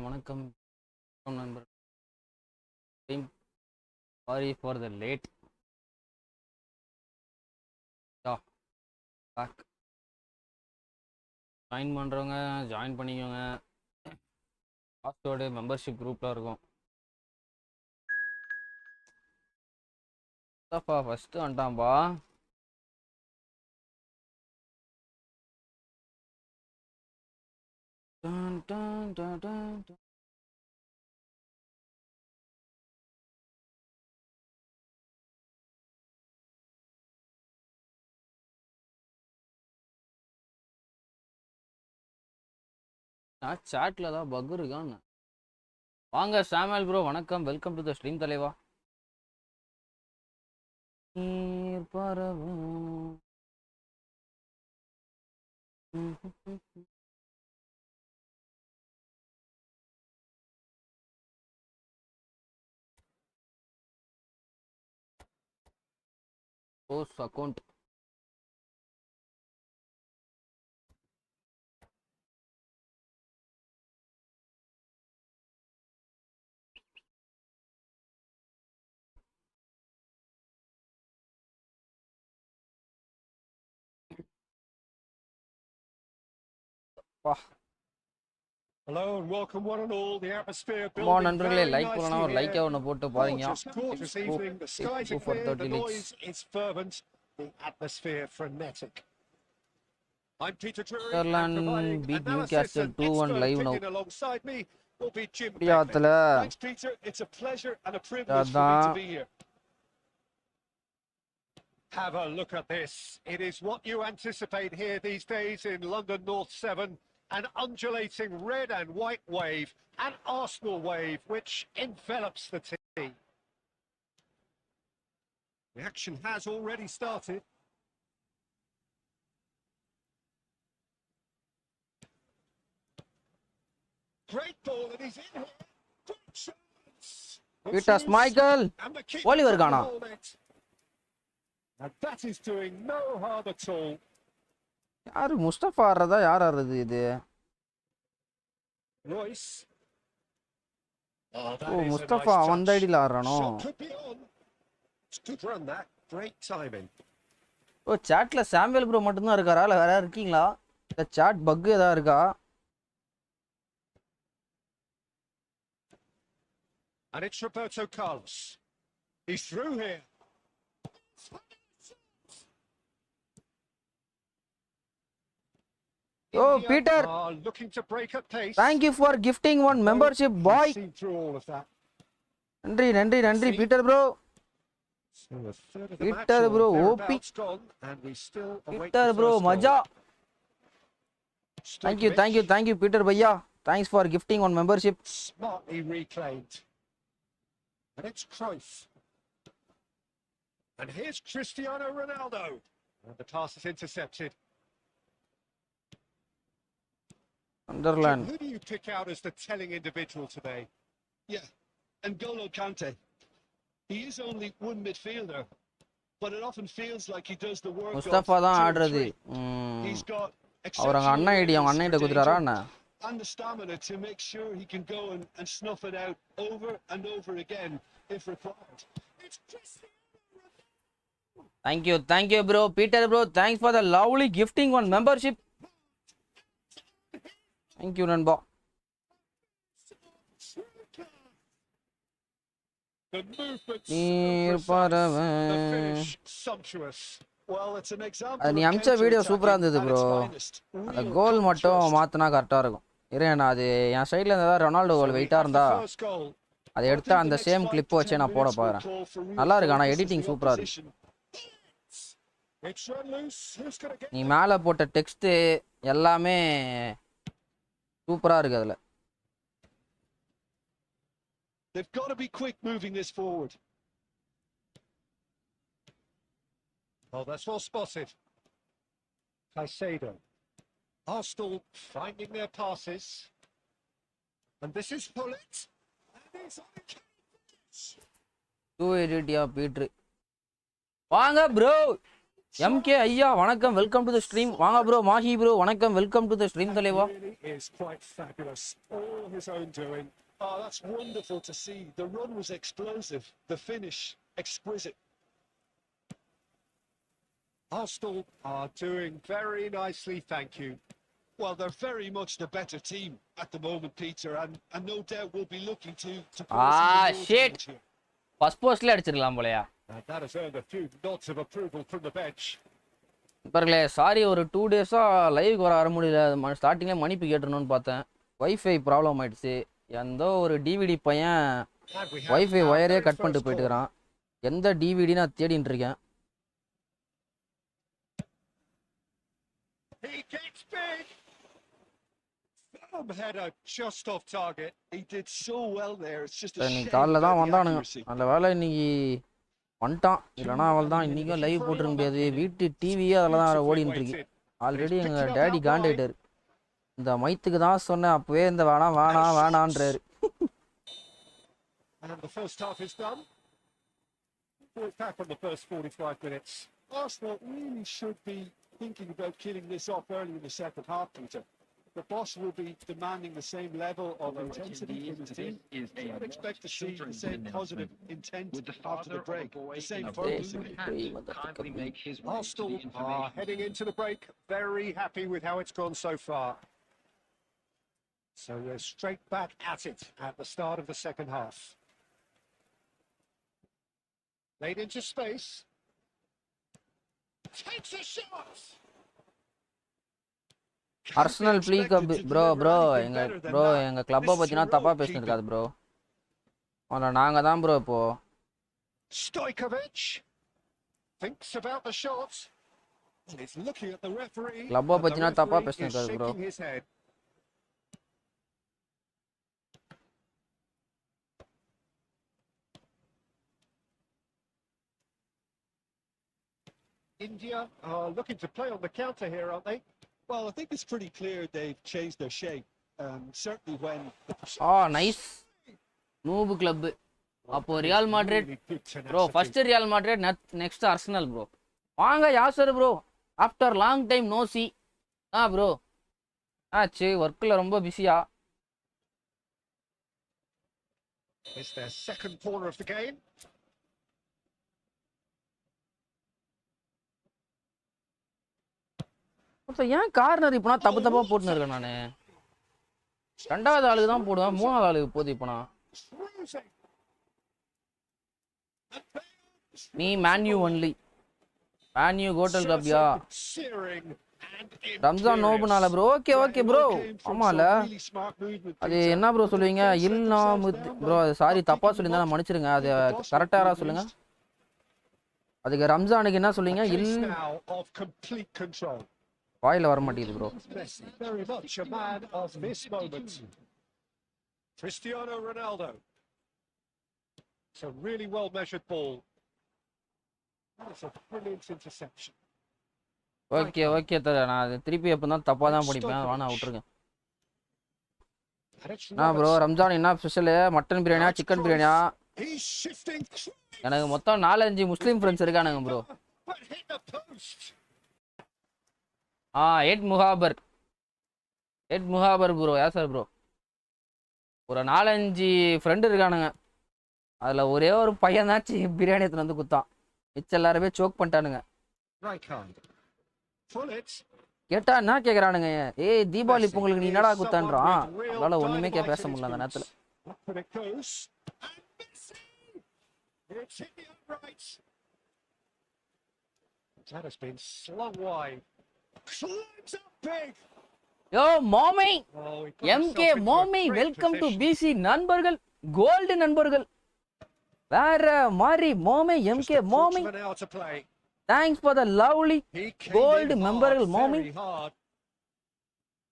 வணக்கம் நண்பர். Sorry for the late. Back join பண்ணுறவங்க ஜாயின் பண்ணிக்கோங்க. பாஸ்வேர்டு மெம்பர்ஷிப் குரூப்பில் இருக்கும். ஃபஸ்ட்டு வந்துட்டான்பா. சாட்ல தான் பக் இருக்கான்னு. வாங்க சாமுவேல் ப்ரோ, வணக்கம், வெல்கம் டு த ஸ்ட்ரீம் தலைவா. Post account Hello and welcome one and all. The atmosphere Come on, building very like nicely ஒரு லைக் here. ஒன்னு போட்டு பாருங்க. Gorgeous evening. The skies are clear. The noise is fervent. The atmosphere frenetic. I'm Peter Drury. Sutherland beat Newcastle 2-1 live now. Alongside me will be Jim Beckley. Thanks, Peter. It's a pleasure and a privilege for me to be here. Have a look at this. It is what you anticipate here these days in London North 7. An undulating red and white wave, an Arsenal wave, which envelops the team. The action has already started. Great ball, and he's in here. Great chance. Peter Michael. Oliver Gana. And that is doing no harm at all. யாரு முஸ்தபா ஆடுறதா யார் ஆடுறது இது? Royce. ஓ முஸ்தபா அந்த ஐடியில் ஆடுறானோ? Good run that. Great timing. ஓ சாட்ல Samuel bro மட்டும் தான் இருக்காரா இல்ல வேற யாரும் இருக்கீங்களா? இந்த சாட் பக் ஏதா இருக்கா? And it's Roberto Carlos. He's through here. Oh, Peter. Looking to break at pace. Thank you for gifting one membership, boy. நன்றி Peter bro. Peter bro, OP. Peter bro, மஜா. Thank you Peter bhaiya. Thanks for gifting one membership. Smartly reclaimed. And it's Cruyff. And here's Cristiano Ronaldo. And the pass is intercepted. Sunderland. Who do you pick out as the telling individual today? Yeah, N'Golo Kante. He is only one midfielder, but it often feels like he does the work. Mustafa தான் ஆடுறது. He's got அவரங்க அண்ணா ID அவங்க அண்ணன்ட்ட குடுறாரா என்ன? And the stamina to make sure he can go and snuff it out over and over again if required. Thank you bro. Peter bro, thanks for the lovely gifting one membership. Thank you நண்பா. The movement, the finish, sumptuous. Well, it's an example. அது நீ அம்ச்ச video சூப்பரா இருந்தது bro. அந்த கோல் மட்டும் மாத்துனா கரெக்டா இருக்கும். நான் அது என் சைடுல இருந்தா ரொனால்டோ கோல் வெயிட்டா இருந்தா அதை எடுத்து அந்த சேம் கிளிப் வச்சு நான் போட போறேன். நல்லா இருக்கு ஆனா எடிட்டிங் சூப்பரா இருக்கு. நீ மேல போட்ட டெக்ஸ்ட் எல்லாமே சூப்பரா இருக்கு அதுல. They've got to be quick moving this forward. Oh, that's well spotted. Caicedo. Arsenal finding their passes. And this is Pullet. And he's on the catch. Do edit ya Peter. வாங்க bro. MK ஐயா வணக்கம், welcome to the stream. வாங்க bro, Mahi bro வணக்கம், welcome to the stream தலைவா. It is quite fabulous. All his own doing. Oh, that's wonderful to see. The run was explosive. The finish exquisite. Arsenal are doing very nicely, thank you. Well, they're very much the better team at the moment, Peter, and no doubt we'll be looking to shit. First postல அடிச்சிரலாம் போலயா. That has earned a few nods of approval from the bench. பரங்களே sorry, ஒரு 2 டேஸா live வர முடியல. ஸ்டார்டிங்ல மணிப்பு கேட்டறணும்னு பார்த்தேன். Wifi problem ஆயிடுச்சு. எந்தோ ஒரு DVD பையன் வைஃபை வயரே கட் பண்ணிட்டு போயிட்டுறான். எந்த டிவிடி நான் தேடிட்டு இருக்கேன். He gets big. Firm header just off target. He did so well there. It's just a shame. காலைல தான் வந்தானுங்க. நல்ல வேளை இன்னைக்கு வந்துட்டான். இல்லனா அவள் தான் இன்னைக்கும் லைவ் போட்டுற முடியாது. வீட்டு டிவியே அதல தான் ஓடிட்டு இருக்கு. ஆல்ரெடி எங்க டாடி காண்டாயிட்டாரு. இந்த மைத்துக்கு தான் சொன்னேன் அப்பவே இந்த வேணான்றாரு. And the first half is done. We're back on the first 45 minutes. Arsenal really should be thinking about killing this off early in the second half, Peter. The boss will be demanding the same level of intensity from his team. I'd expect to see the same positive intent after the break, the same focus. Arsenal are heading into the break very happy with how it's gone so far. So we're straight back at it at the start of the second half. Laid into space. Takes a shot. Arsenal plea cup bro எங்க கிளப்பை பத்தினா தப்பா பேசிட்டு இருக்காது bro. நாங்க தான் bro இப்போ. Stojkovic thinks about the shot. And he's looking at the referee. கிளப்பை பத்தினா தப்பா பேசிட்டு இருக்காது bro. His head. India are looking to play on the counter here, aren't they? Well, I think it's pretty clear they've changed their shape. Certainly when nice move club. அப்போ Real Madrid bro first Real Madrid next Arsenal bro. வாங்க Yasir bro after long time no see. Bro ஆச்சு ஒர்க்கில் ரொம்ப பிஸியா. It's their second corner of the game. ஏன் corner இப்போ நான் தப்பா போட்டுன்னு இருக்கேன் நான். ரெண்டாவது ஆளுக்கு தான் போடுவேன், மூணாவது ஆளுக்கு போகுது இப்போ நான். Me Man U only. மேன்யூ கோட்டல் கிளப்யா. ரம்ஜான் நோபுனால ப்ரோ. Okay bro. ஆமால அது என்ன ப்ரோ சொல்லுவீங்க? ப்ரோ சாரி தப்பா சொல்லியிருந்தா நான் மன்னிச்சிருங்க. அது கரெக்டாக யாரா சொல்லுங்க. அதுக்கு ரம்ஜானுக்கு என்ன சொல்லுவீங்க? வாயில வர மாட்டேங்குது bro. Very much a man of this moment. Cristiano Ronaldo. It's a really well measured ball. That's a brilliant interception. Okay தர நான் திருப்பி எப்போ தான் தப்பா தான் படிப்பேன். வேணா விட்டுருங்க. ப்ரோ ரம்ஜான் என்ன ஸ்பெஷலு? மட்டன் பிரியாணியா சிக்கன் பிரியாணியா? எனக்கு மொத்தம் 4-5 முஸ்லீம் ஃப்ரெண்ட்ஸ் இருக்கானுங்க ப்ரோ. எட் முகாபர் ப்ரோ. சார் ப்ரோ ஒரு 4-5 ஃப்ரெண்டு இருக்கானுங்க. அதில் ஒரே ஒரு பையன் தாச்சு பிரியாணி எடுத்துன்னு வந்து குத்தான். மிச்சம் எல்லாருமே சோக் பண்ணிட்டானுங்க. கேட்டா என்ன கேட்குறானுங்க? தீபாவளி பொங்கலுக்கு நீ என்னடா குத்தான்றான். அதனால ஒன்றுமே பேச முடியல அந்த நேரத்தில். That has been slung wide. Climbs up big. Yo mommy, MK mommy, welcome to BC நண்பர்கள், கோல்டு நண்பர்கள். வேற மாதிரி mommy, MK mommy. Thanks for the lovely gold memberகள் mommy.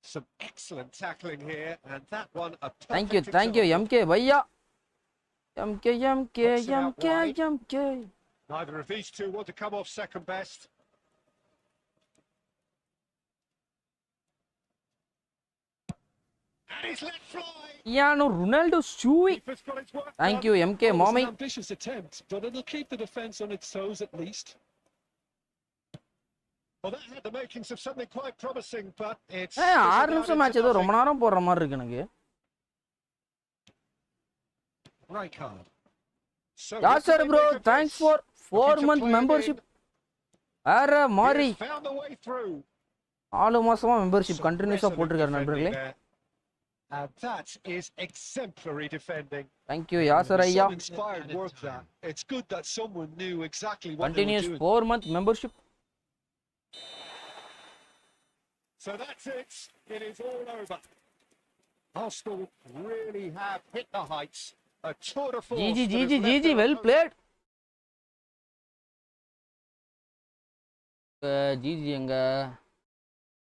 Some excellent tackling here and that one a thank you MK भैया. MK. Neither of these two want to come off second best. And he's let fly. Ronaldo Stewie. Thank you MK mommy. An ambitious attempt, but it'll keep the defense on its toes at least. Well, that had the makings of something quite promising, but it's 6 நிமிஷம் match ஏதோ ரொம்ப நேரம் போடுற மாதிரி இருக்கு எனக்கு. Right card. Yassar bro, thanks for 4-month membership. வேற மாதிரி 4 மாசமா மெம்பர்ஷிப் கண்டினியூஸா போட்டுருக்காரு நண்பர்களே. And that is exemplary defending. Thank you Yassar ஐயா. Inspired work that. It's good that someone knew exactly what continuous they were doing. 4-month membership. So that's it. It is all over. Arsenal really have hit the heights. A tour de force. GG, well played. GG எங்க?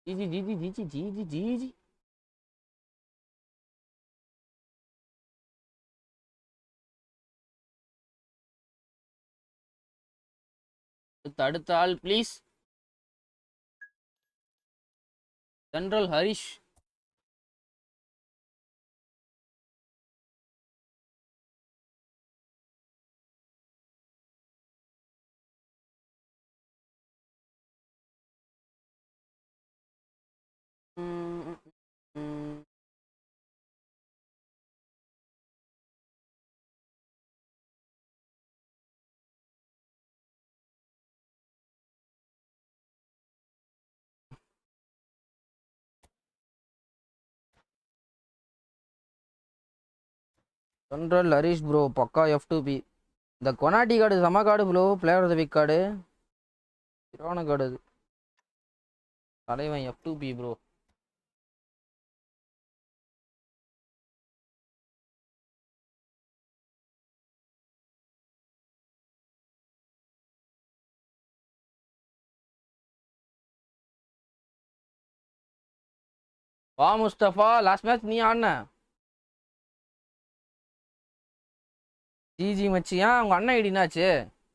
GG. அடுத்த ஆள் please. General Harish. General Harish bro, பக்கா F2P. இந்த கொனாட்டி card செம card bro, player of the week card. சிறான card அது. தலைவன் F2P ப்ரோ. வா முஸ்தபா, லாஸ்ட் மேட்ச் நீ ஆடின. ஜிஜி மச்சியா, உங்க அண்ணன் ஐடி என்னாச்சு?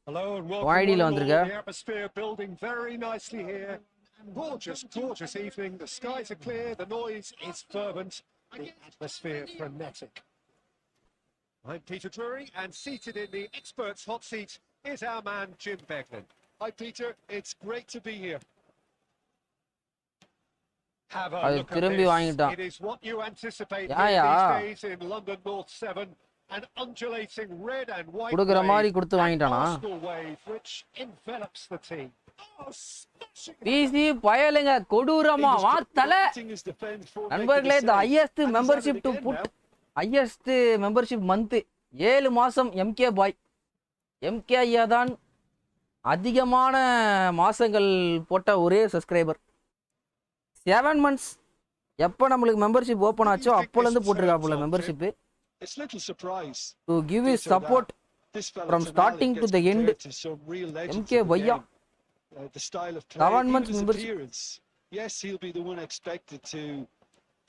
Hello and welcome உன் one ஐடியில் and all. வந்திருக்க. The atmosphere building very nicely here. Gorgeous, gorgeous evening. The skies are clear. The noise is fervent. The atmosphere frenetic. I'm Peter Drury, and seated in the experts' hot seat is our man Jim Beglin. Hi, Peter. It's great to be here. Have a அது look at திரும்பி this. வாங்கிட்டான். It is what you anticipate Yeah, here yeah. these days in London North 7. An undulating red and white கொடுக்குற மாதிரி wave, கொடுத்து an வாங்கிட்டானா? Arsenal wave which envelops the team. Oh, smashing it. பிசி பயலுங்க கொடூரமா வா தல. நண்பர்களே, the highest membership to put highest membership month 7 மாசம் MK பாய். MK ஐயா தான் அதிகமான மாசங்கள் போட்ட ஒரே சப்ஸ்கிரைபர். 7 months எப்போ நம்மளுக்கு மெம்பர்ஷிப் ஓப்பன் ஆச்சோ அப்போலேருந்து போட்டிருக்காப்புல membership. It's little surprise To give his support from starting to the end. MK Bhaiya. The style of play, 7 even months his membership. appearance. Yes, he'll be the one expected to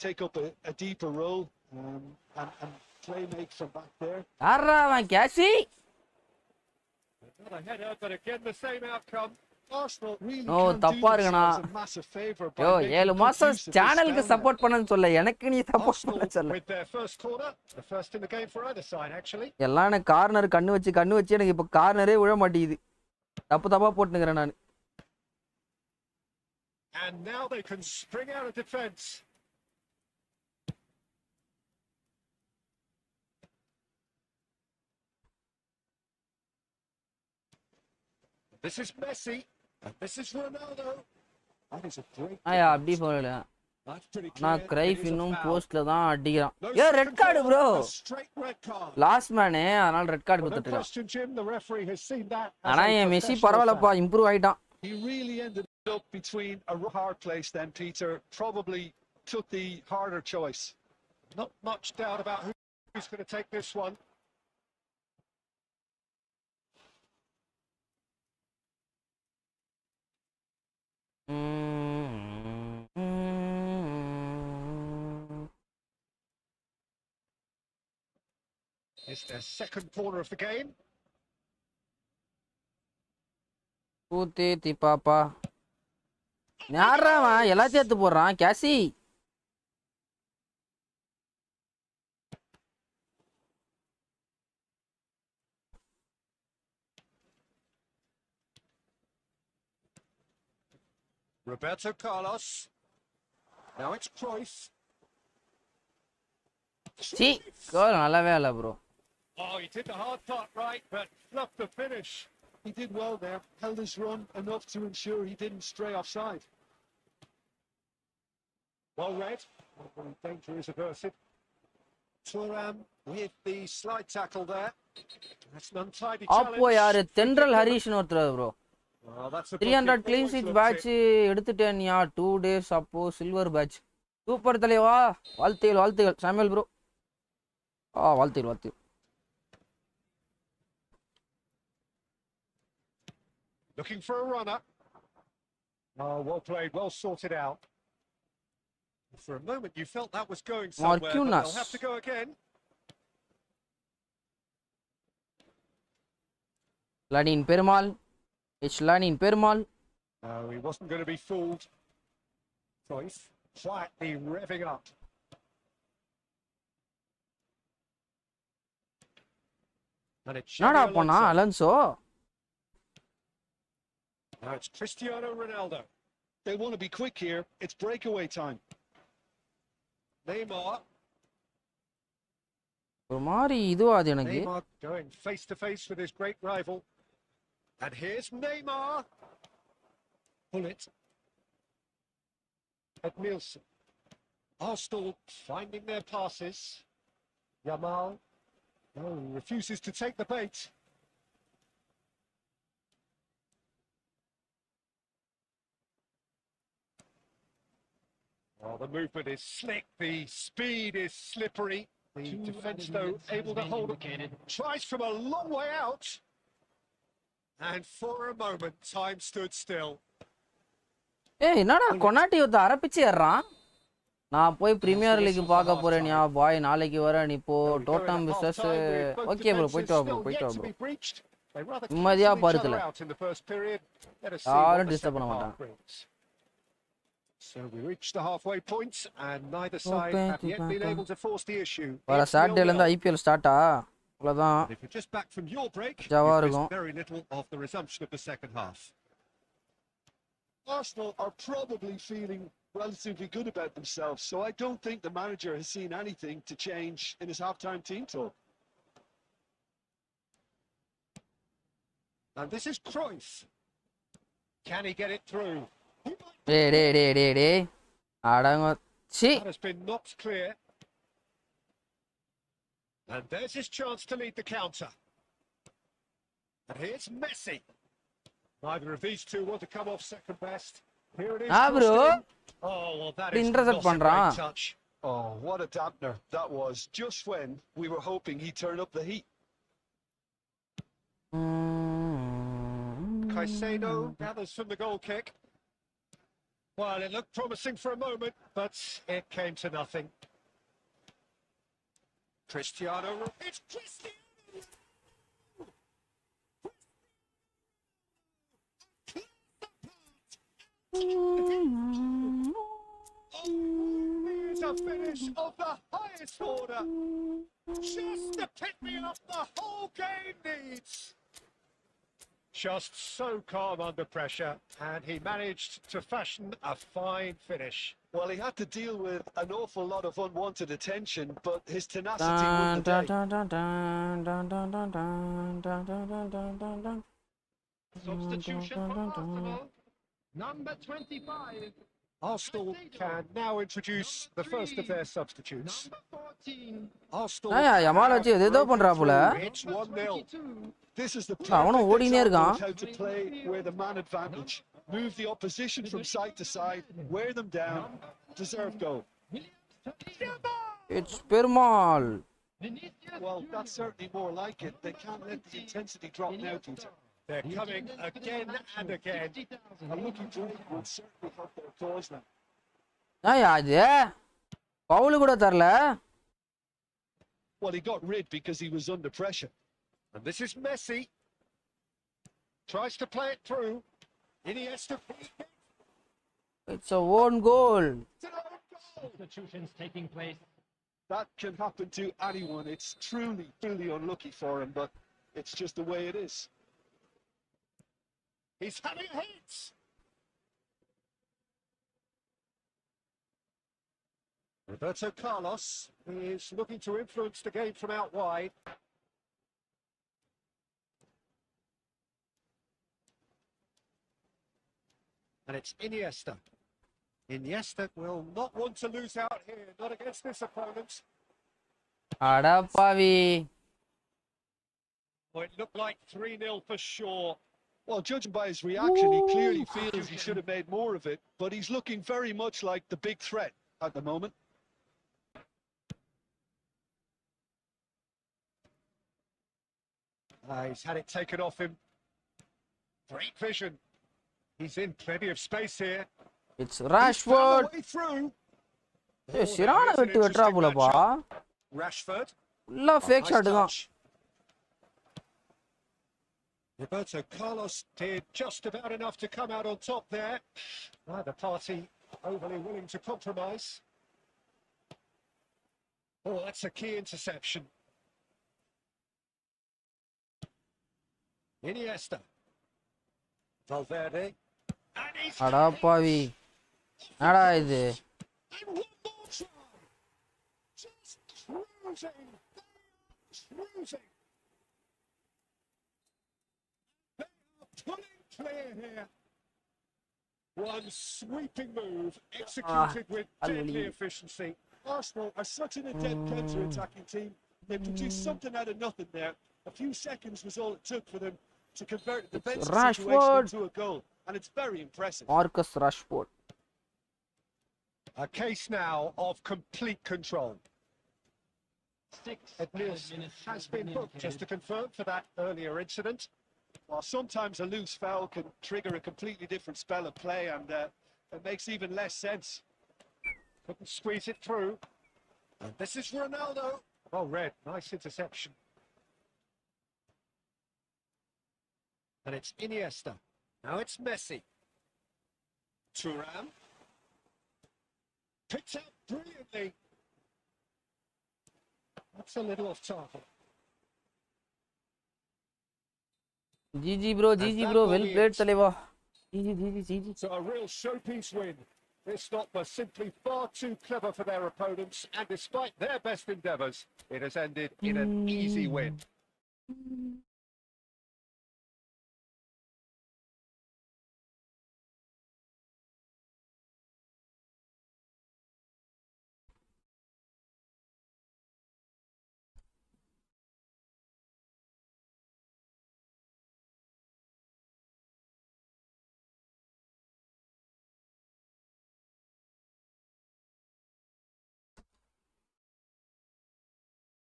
take up a deeper role and play make from back there. யாரா அவன் கேசி? Not a header, but again the same outcome. Arsenal really No, can do தப்பா இருக்குண்ணா. themselves a massive favor by யோ making 7 good மாசம் use of this சேனலுக்கு spell support பண்ணன்னு சொல்ல, எனக்கு நீ சப்போர்ட் Arsenal பண்ண சொல்ல. with their first corner, the first in the game for either side actually. எல்லாம் எனக்கு கார்னர் கண்ணு வச்சு எனக்கு இப்போ கார்னரே விழ மாட்டேங்குது. தப்பா போட்டுக்கிறேன் நான். And now they can spring out of defence. This is Messi. And this is Ronaldo. That is a great. ஆயா அப்படி போகல. That's pretty நான் clear. Cruyff It is a இன்னும் foul. போஸ்ட்ல தான் அடிக்கிறான். No a second red card call, bro. a straight red card. Last மேனே, அதனால ரெட் கார்டு Well, no கொடுத்துட்டு. question, Jim. The referee has seen that. ஆனா As a N Messi professional பரவாயில்லப்பா, foul. Improve ஆயிட்டான். He really ended up between a hard place then, Peter. Probably took the harder choice. Not much doubt about who's going to take this one. It's their second corner of the game. ஊத்தி பாப்பா. யாரா அவன் எல்லாத்தையும் எடுத்து போடுறான் கேசி? Roberto Carlos. Now it's Cruyff. சி goal நல்லாவே இல்லை bro. Oh, he did the hard part right, but fluffed the finish. He did well there, held his run enough to ensure he didn't stray offside. Well read. Danger is averted. Thuram with the slide tackle there. That's an untidy அப்போ challenge. யாரு தென்றல் ஹரிஷ்னு ஒருத்தர் bro. Well, that's a 300 booking. Clean Always sheet looked badge it. எடுத்துட்டேன்யா 2 days அப்போ silver badge. Super தலைவா, வாழ்த்துகள் Samuel bro. வாழ்த்துகள். Looking for a runner. Oh, well played, well sorted out. For a moment, you felt that was going somewhere, but Marquinhos. they'll have to go again. லானின் பெருமாள். லானின் Perumal. No, he wasn't going to be fooled. Cruyff quietly revving up. And it's என்னடா Xabi பண்ணா Alonso. Alonso? Now it's Cristiano Ronaldo. They want to be quick here. It's breakaway time. Neymar. ஒரு மாதிரி இதுவாது எனக்கு. Neymar going face to face with his great rival. And here's Neymar. Pull it. At Nielsen. Arsenal finding their passes. Yamal. Oh, refuses to take the bait. Oh, the movement is slick, the speed is slippery. The defence, though, able to hold it. Tries from a long way out. And for a moment, time stood still. ஏய் என்னடா கொனாட்டி வந்து அரப்பிச்சு ஏறான். நான் போய் premier league பார்க்க போறேன் யா பாய், நாளைக்கு வரேன். நீ போ டோட்டம் பிஸ்னஸ். ஓகே ப்ரோ, போயிட்டு வா ப்ரோ, போயிட்டு வா ப்ரோ. நிம்மதியா படுக்கல, யாரும் டிஸ்டர்ப் பண்ண மாட்டான். So we reached the halfway point and neither side have yet been able to force the issue. வர சாட்டர்டேல இருந்து ஐபிஎல் ஸ்டார்ட்டா? அவ்வளவுதான். If you're just back from your break, Java you've இருக்கும். missed very little of the resumption of the second half. Arsenal are probably feeling relatively good about themselves, so I don't think the manager has seen anything to change in his half-time team talk. And this is Cruyff. Can he get it through? டேய் அடங்க C. That has been knocked clear. And there's his chance to lead the counter. And here's Messi. Neither of these two want to come off second best. Here it is. bro. Oh, well, that is Intercept not a பண்றான். great touch. Oh, what a dampener that was, just when we were hoping he'd turn up the heat. Caicedo gathers from the goal kick. Well, it looked promising for a moment, but it came to nothing. Cristiano. It's Cristiano! It's a finish of the highest order. Just the pick-me up the whole game needs. Just so calm under pressure, and he managed to fashion a fine finish. Well, he had to deal with an awful lot of unwanted attention, but his tenacity won the day. Substitution for Arsenal, number 25. Arsenal can now introduce the first of their substitutes. Number 14. Arsenal. யமால வச்சு ஏதோ பண்றா போல. It's 1-0. This is the அவனும் perfect ஓடினே example இருக்கான். of how to play with a man advantage. Move the opposition from side to side, wear them down, deserve goal. It's Perumal. Well, that's certainly more like it. They can't let the intensity drop now, Peter. They're coming again and again. A lucky break would certainly help their cause now. அது பவுல் கூட தரல. Well, he got rid because he was under pressure. And this is Messi. Tries to play it through. Iniesta. It's a own goal. Substitutions taking place. That can happen to anyone. It's truly, truly unlucky for him, but it's just the way it is. He's having a hit. Roberto Carlos is looking to influence the game from out wide. And it's Iniesta. Iniesta will not want to lose out here, not against this opponent. அடப்பாவி. Oh, it looked like 3-0 for sure. Well, judging by his reaction, he clearly feels he should have made more of it, but he's looking very much like the big threat at the moment. He's had it taken off him. Great vision. He's in plenty of space here. It's He's found Rashford. a way through. ஏய் சிரான வெட்டி வெட்றா போலப்பா. Rashford. ஃபுல்லா fake shot தான். touch. Roberto Carlos did just about enough to come out on top there. Neither party overly willing to compromise. Oh, that's a key interception. Iniesta. Valverde. And he's அடப்பாவி. என்னடா இது? and one more try. Just cruising. Cruising. They are pulling clear here. One sweeping move executed with deadly efficiency. Arsenal are such an adept counter-attacking team. They produced something out of nothing there. A few seconds was all it took for them to convert the It's defensive situation Rashford. into a goal, and it's very impressive. Marcus Rashford. A case now of complete control. 6 Edmils minutes has been booked, just to confirm, for that earlier incident. While sometimes a loose foul can trigger a completely different spell of play, and it makes even less sense. Couldn't squeeze it through. And this is Ronaldo. Oh, red. Nice interception. And it's Iniesta. Now it's Messi. Thuram. Picked out brilliantly. That's a little off target. GG bro, GG bro. Well played, Taleva. GG. So a real showpiece win. This lot was simply far too clever for their opponents, and despite their best endeavours, it has ended in an easy win.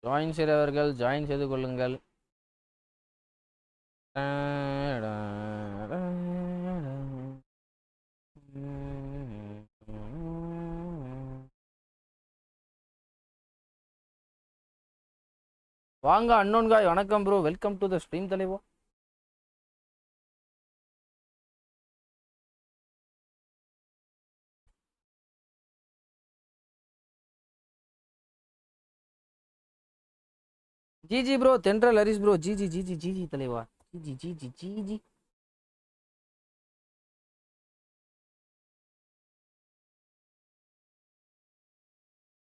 Join செய்தவர்கள் join செய்து கொள்ளுங்கள். வாங்க unknown guy, வணக்கம் bro, welcome to the stream தலைவா. GG bro, Thendral Harish bro, GG தலைவா, GG.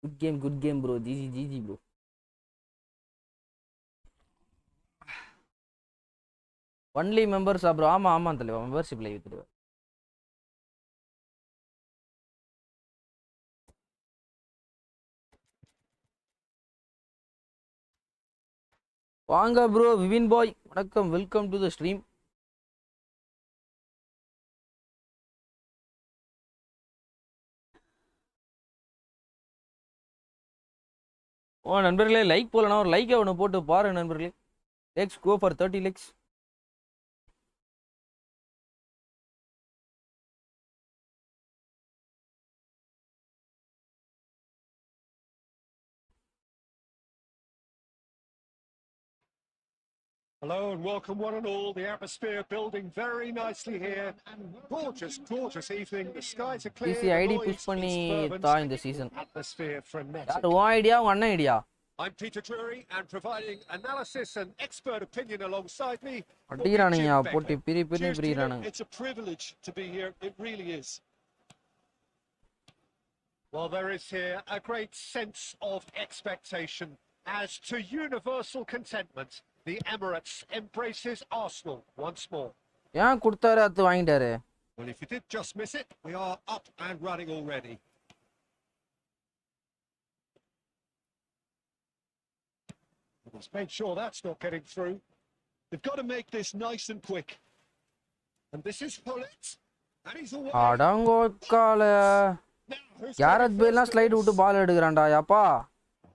Good game bro, GG bro. Only மெம்பர்ஸா bro? ஆமாம் தலைவா, மெம்பர்ஷிப் லைவ் தலைவா. வாங்க ப்ரோ விவின் பாய், வணக்கம், வெல்கம் டு த ஸ்ட்ரீம். ஓ நண்பர்களே, லைக் போலனா ஒரு லைக்கை ஒன்று போட்டு பாருங்க நண்பர்களே. Let's go for 30 likes. Hello and welcome one and all. The atmosphere building very nicely here. Gorgeous evening. The skies are clear. DC ID push பண்ணி தான் இந்த சீசன். Atmosphere frenetic. யார் உன் ஐடியா உன் அண்ணன் idea? I'm Peter Drury, and providing analysis and expert opinion alongside me. அடிக்கிறானுங்க போட்டு பிரிக்கிறானுங்க. It's a privilege to be here. It really is. Well, there is here a great sense of expectation as to universal contentment. The Emirates embraces Arsenal once more. ஏன் கொடுத்தாரு அது வாங்கிட்டாரு? Well, if you did just miss it, we are up and running already. He's made sure that's not getting through. They've got to make this nice and quick. And this is Hullet. And he's away. அடங்கோக்கால யாரத் பேல்லாம் slide விட்டு ball எடுக்கிறான்டா Yapa.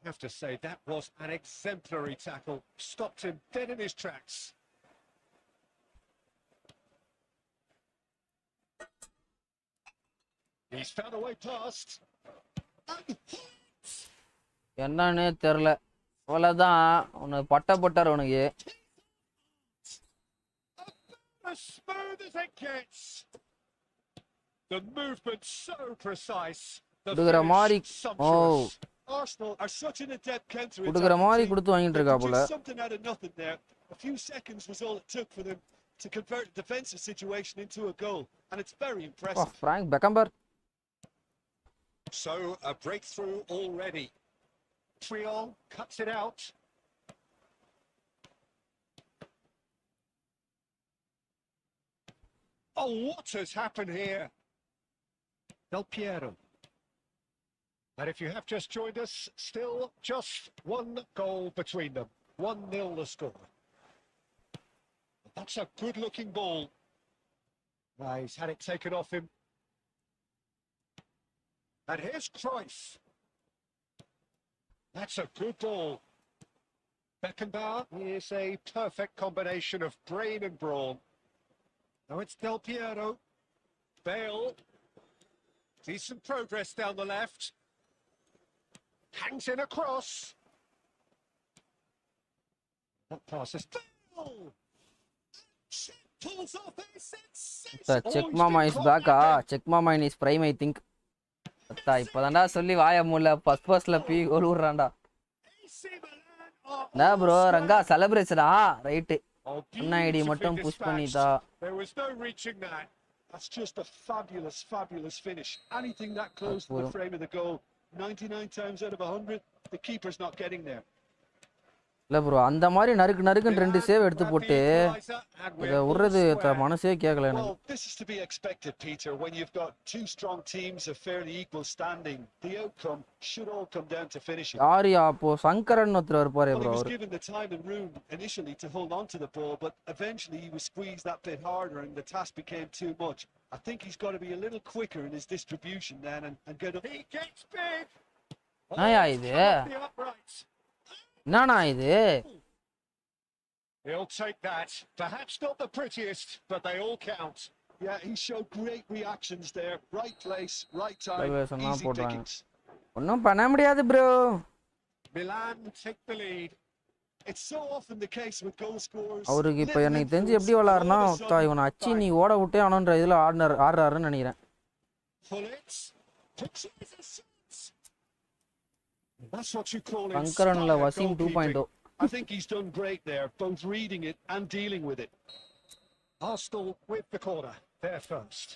I have to say that was an exemplary tackle. Stopped him dead in his tracks. He's found a way past. என்னன்னு தெரியல. அவ்வளோதான், உனக்கு பட்டார் உனக்கு. As smooth as it gets. The movement so precise. The finish sumptuous. Arsenal are such an adept counter குடுக்குற மாதிரி கொடுத்து வாங்கிட்டு இருக்கா போல. Something out of nothing there. A few seconds was all it took for them to convert the defensive situation into a goal, and it's very impressive. Frank Beckenbauer. So a breakthrough already. Triol cuts it out. Oh, what has happened here? Del Piero. And if you have just joined us, still just one goal between them. 1-0 the score. That's a good-looking ball. He's had it taken off him. And here's Cruyff. That's a good ball. Beckenbauer is a perfect combination of brain and brawn. Now it's Del Piero. Bale. Decent progress down the left. Hangs in a cross. That pass is Bale. Pulls off a sensation. Check Mama is back. Check Mama in his prime, I think. இப்பதான்டா சொல்லி வாய மூல ஃபர்ஸ்ட்ல பீ கோல் விடுறான்டா. நான் bro Ranga செலிப்ரேஷனா right. அண்ணா ID மட்டும் push பண்ணிட்டா. There was no reaching that. That's just a fabulous finish. Anything that close to the frame of the goal, 99 times out of 100, the keeper's not getting there. இல்ல bro அந்த மாதிரி நறுக்குன்னு ரெண்டு save எடுத்து போட்டு இத உறது மனசே கேட்கல எனக்கு. Well, this is to be expected, Peter, when you've got two strong teams of fairly equal standing. The outcome should all come down to finishing. யாரியா அப்போ சங்கரன் ஒருத்தர் இருப்பாரே Well, bro. he was given the time and room initially to hold on to the ball, but eventually he was squeezed that bit harder and the task became too much. I think he's got to be a little quicker in his distribution then and get up. He gets big. என்னயா இது? என்னண்ணா இது? He'll take that. Perhaps not the prettiest, but they all count. Yeah, he showed great reactions there. Right place, right time, easy pickings. ஒன்னும் பண்ண முடியாது bro. Milan take the lead. It's so often the case with goal scorers. அவருக்கு இப்ப எனக்கு தெரிஞ்சு எப்படி விளையாடுறனா இவனை அச்சி நீ ஓட விட்டே ஆனன்ற இதுல ஆடுறாருன்னு நினைக்கிறேன். That's what you call it. சங்கரன்ல Wasim 2.0. I think he's done great there, both reading it and dealing with it. Arsenal with the corner, there first.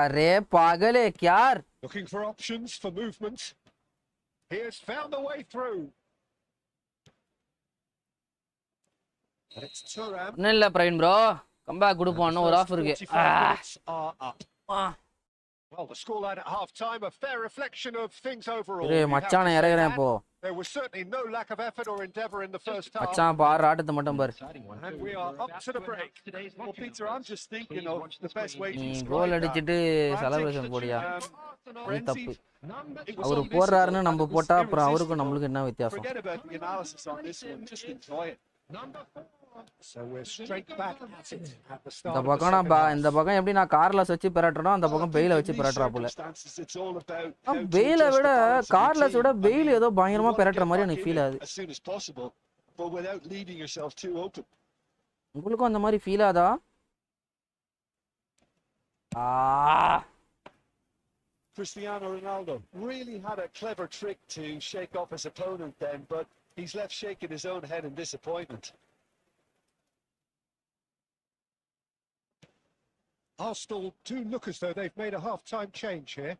अरे पागल है क्या? Looking for options for movement. He has found a way through. And it's Thuram. இல்ல Praveen bro comeback கொடுப்போம் ஒரு of இருக்கு. Well, the scoreline at half time, a fair reflection of things overall. மச்சான இறங்குறேன் போ. There was certainly no lack of effort or endeavour in the first half. மச்சான் பாரு ஆட்டத்தை மட்டும் பாரு. And we are up to the break. Well, Peter, I'm just thinking of the best way to describe கோல் அடிச்சிட்டு celebration போடியா. இது தப்பு. அவரு போறாருன்னு நம்ம போட்டா அப்புறம் அவருக்கும் நம்மளுக்கு என்ன வித்தியாசம்? Forget about the analysis on this one, just enjoy it. So we're straight back at it at the start. இந்த பக்கம் நான் இந்த பக்கம் எப்படி நான் கார்லஸ் வச்சு பெரட்டறனோ அந்த பக்கம் பெயில வச்சு பெரட்டறா போல. பெயில விட கார்லஸ் விட பெயில் ஏதோ பயங்கரமா பெரட்டற மாதிரி எனக்கு ஃபீல் ஆகுது. உங்களுக்கும் அந்த மாதிரி ஃபீல் ஆதா? Cristiano Ronaldo really had a clever trick to shake off his opponent then, but he's left shaking his own head in disappointment. Arsenal do look as though they've made a half-time change here.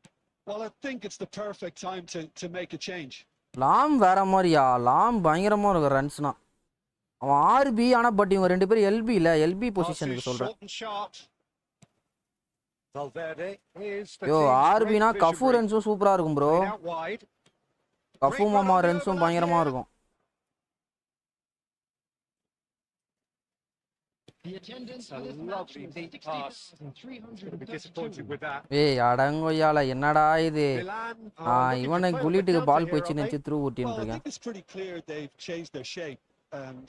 Well, I think it's the perfect time to make a change. லாம் வேற மாதிரியா? லாம் பயங்கரமா இருக்கு ரன்ஸ்னா. அவன் RB ஆனா but இவங்க ரெண்டு பேரும் எல்பி இல்ல எல்பி பொசிஷனுக்கு சொல்றேன். யோ ஆர்பினா கஃபு ரன்ஸும் சூப்பரா இருக்கும் ப்ரோ. கஃபு மாமா ரன்ஸும் பயங்கரமா இருக்கும். The attendance a lovely deep pass. Going to be disappointed with that. ஏய் அடங்கோயால என்னடா இது? இவனை குலிட்டுக்கு பால் போயிச்சு நினைச்சு த்ரூ ஊட்டின்னு இருக்கேன். It's pretty clear they've changed their shape.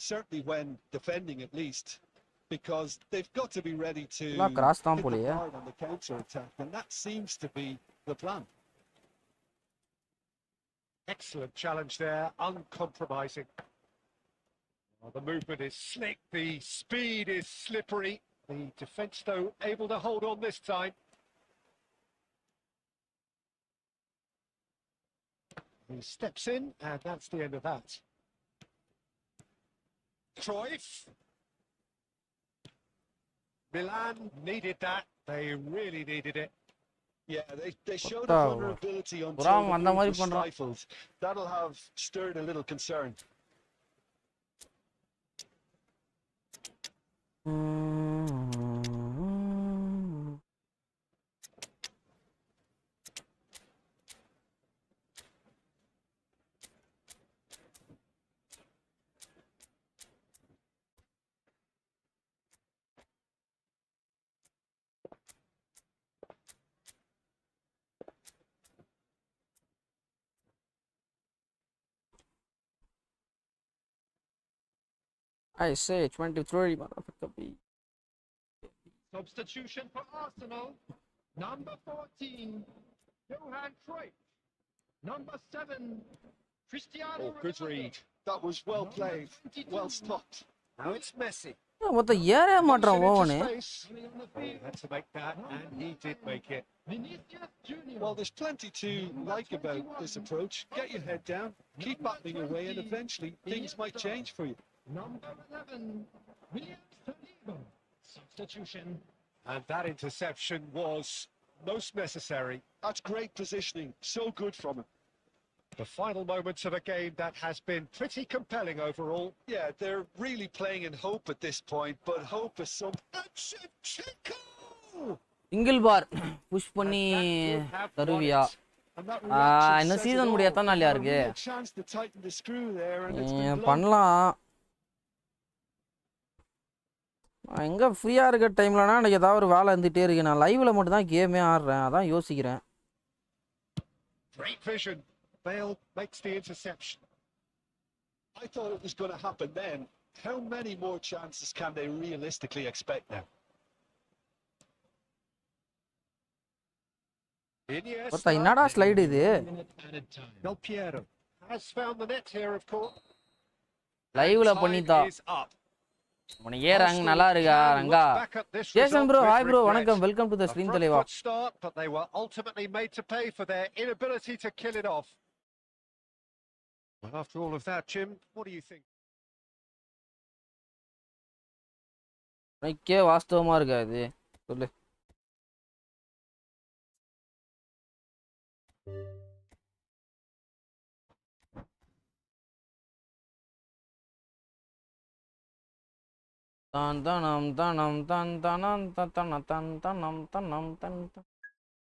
Certainly when defending at least, because they've got to be ready to cross தான் போலையே. on the counter attack, and that seems to be the plan. Excellent challenge there, uncompromising. Well, the movement is slick, the speed is slippery. The defence, though, able to hold on this time. He steps in, and that's the end of that. Cruyff. Milan needed that. They really needed it. Yeah, they showed a What vulnerability until Puram the அந்த move மாதிரி was பண்றான். stifled. That'll have stirred a little concern. I say 23 motherfucker. Substitution for Arsenal. Number 14, Johan Cruyff. Number 7, Cristiano Oh, good Ronaldo. read. That was well played, well stopped. Now it's Messi. மொத்த ஏறே மாட்டான் Into oven. space. Oh, he had to make that, and he did make it. Vinicius Junior. Well, there's plenty to like about this approach. Get your head down, keep battling away, and eventually things might change for you. Number 11, William Saliba. Substitution. And that interception was most necessary. That's great positioning. So good from him. The final moments of a game that has been pretty compelling overall. Yeah, they're really playing in hope at this point, but hope is some. And Shevchenko! Single bar push பண்ணி தருவியா? And that reaction இந்த says season it முடிய all. எத்தனை நாள்யா இருக்கு? A chance to tighten the screw there, and it's been blown. பண்ணலாம். எங்க ஃப்ரீயா இருக்க டைம்லனா எனக்கு ஏதாவது ஒரு வேலை இருந்துட்டே இருக்கு. நான் லைவ்ல மட்டும் தான் கேமே ஆடுறேன். அதான் யோசிக்கிறேன். Great vision. Bale makes the interception. I thought it was going to happen then. How many more chances can they realistically expect now? பத்தா என்னடா ஸ்லைடு இது? Del Piero has found the net here, of course. லைவ்ல பண்ணிட்டா. உன ஏறாங்க நல்லா இருக்கா Ranga? Jason bro, hi bro, வணக்கம், welcome to the stream தலைவா. Start, but they were ultimately made to pay for their inability to kill it off. Well, after all of that, Jim, what do you think? எனக்கே வாஸ்தவமா இருக்கா இது? சொல்லு. தான் தனம் தனம் தன் தனம் தன தன் தனம் தனம் தன்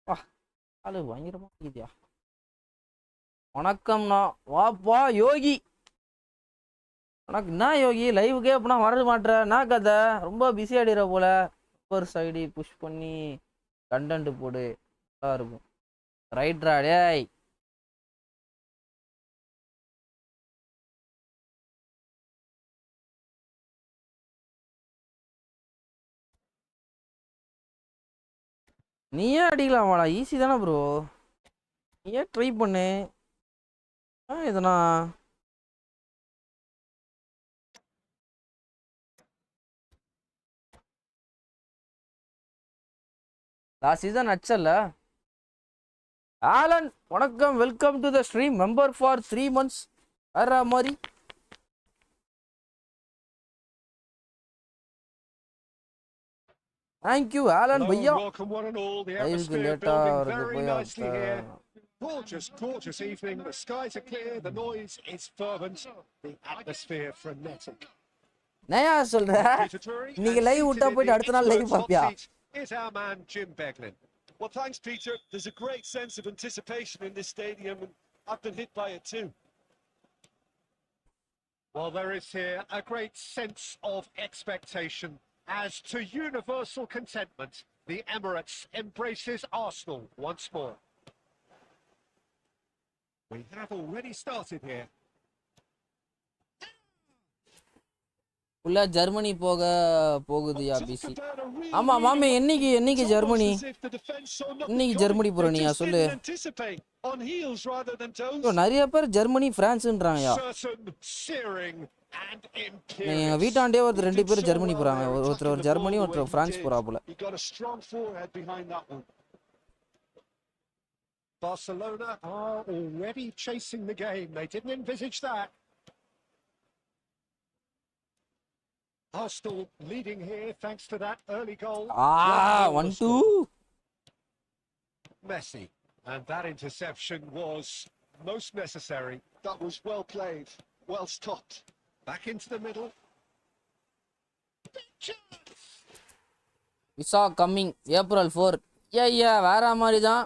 வா அது பயங்கரமா இருக்குதியா. வணக்கம்ண்ணா, வாப்பா யோகி. உனக்கு என்ன யோகி லைவுக்கே அப்படின்னா வர மாட்டேற? என்ன கதை? ரொம்ப பிஸி ஆகிடுற போல. சூப்பர் சைடி புஷ் பண்ணி கண்டென்ட் போடு, நல்லா இருக்கும். ரைட்ரா டேய். நீயே அடிக்கலாமாடா? ஈஸி தானே ப்ரோ, நீயே ட்ரை பண்ணு. இதனா லாஸ்ட் சீசன் அச்சல்ல. ஆலன் வணக்கம், welcome to the stream, member for 3 months. வேற மாதிரி thank you Alan bhaiya. Welcome one and all. The atmosphere building very nicely here. Gorgeous evening. The skies are clear. The noise is fervent. The atmosphere frenetic. நயா சொல்ற நீங்க live விட்டா போயிட்டு அடுத்த நாள் live பாப்பியா? Is our man Jim Beglin. Well, thanks, Peter. There's a great sense of anticipation in this stadium, and I've been hit by it too. Well, there is here a great sense of expectation. As to universal contentment, the Emirates embraces Arsenal once more. We have already started here. உள்ள Germany போகுதுயா PC. ஆமா மாமே, என்னைக்கு Germany? இன்னைக்கு Germany போறனியா சொல்லு. நிறைய பேர் Germany பிரான்ஸ்ன்றாங்கயா. எங்க வீட்டாண்டே ஒருத்தர் 2 பேர் ஜெர்மனி போறாங்க. ஒருத்தர் ஜெர்மனி, ஒருத்தர் France போறாப்புல. Barcelona are already chasing the game. They didn't envisage that. Arsenal leading here thanks to that early goal. 1-2. Messi. And that interception was most necessary. That was well played, well stopped. Back into the middle. Big chance! We saw coming April 4. Yeah, வேற மாதிரி தான்.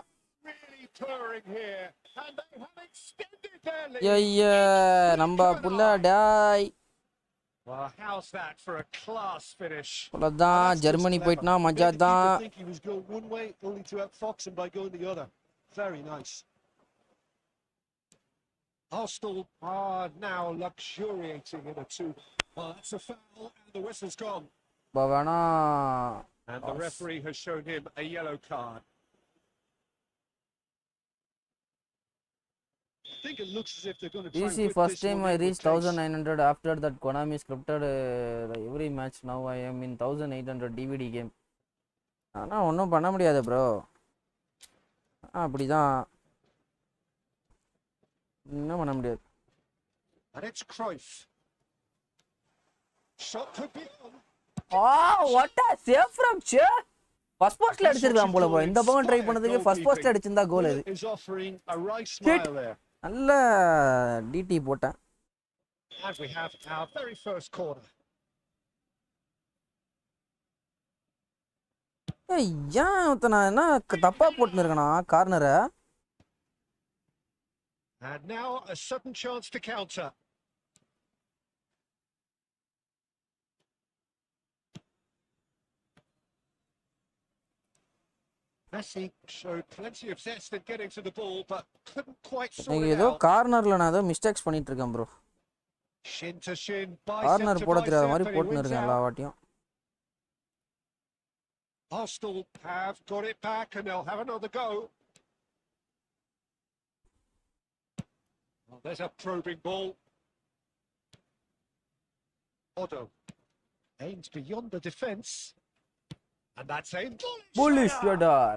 Really purring here. And they have extended their lead. Yeah, நம்ம புள்ள டாய். Well, how's that for a class finish? அதான் Germany போயிட்டனா மஜா தான். I think he was going one way only to outfox him by going the other. Very nice. Arsenal are now luxuriating in a 2. Well, that's a foul and the whistle's gone. வேணா And the referee has shown him a yellow card. I think it looks as if they're going to try This and is whip first this time one I in with reached pace. 1900 after that Konami scripted every match. Now I am in 1800 DVD game. ஆனா ஒன்றும் பண்ண முடியாது bro. அப்படிதான் இன்னும் பண்ண முடியாது. And it's Cruyff. Shot could be on. What a save from Che. First post அடிச்சிருக்கான் போல bro. இந்த பக்கம் ட்ரை பண்ணதுக்கு first post அடிச்சிருந்தா கோல் இது. Is offering a right smile there. நல்ல டிடி போட்டேன். And we have our very first corner. ஏன் ஒருத்தனா என்ன தப்பா போட்டுன்னு இருக்கனா கார்னரை. And now a sudden chance to counter. Messi showed plenty of zest in getting to the ball, but couldn't quite sort நீங்க it ஏதோ out. கார்னர்ல நான் ஏதோ மிஸ்டேக்ஸ் பண்ணிட்டு இருக்கேன் bro. Shin to shin, corner bicep to போட தெரியாத bicep, மாதிரி and he போட்டுன்னு wins இருக்கேன் எல்லா out. வாட்டியும். Arsenal have got it back and they'll have another go. Well, there's a probing ball. Otto aims beyond the defence. And that's aimed. Bullish radar.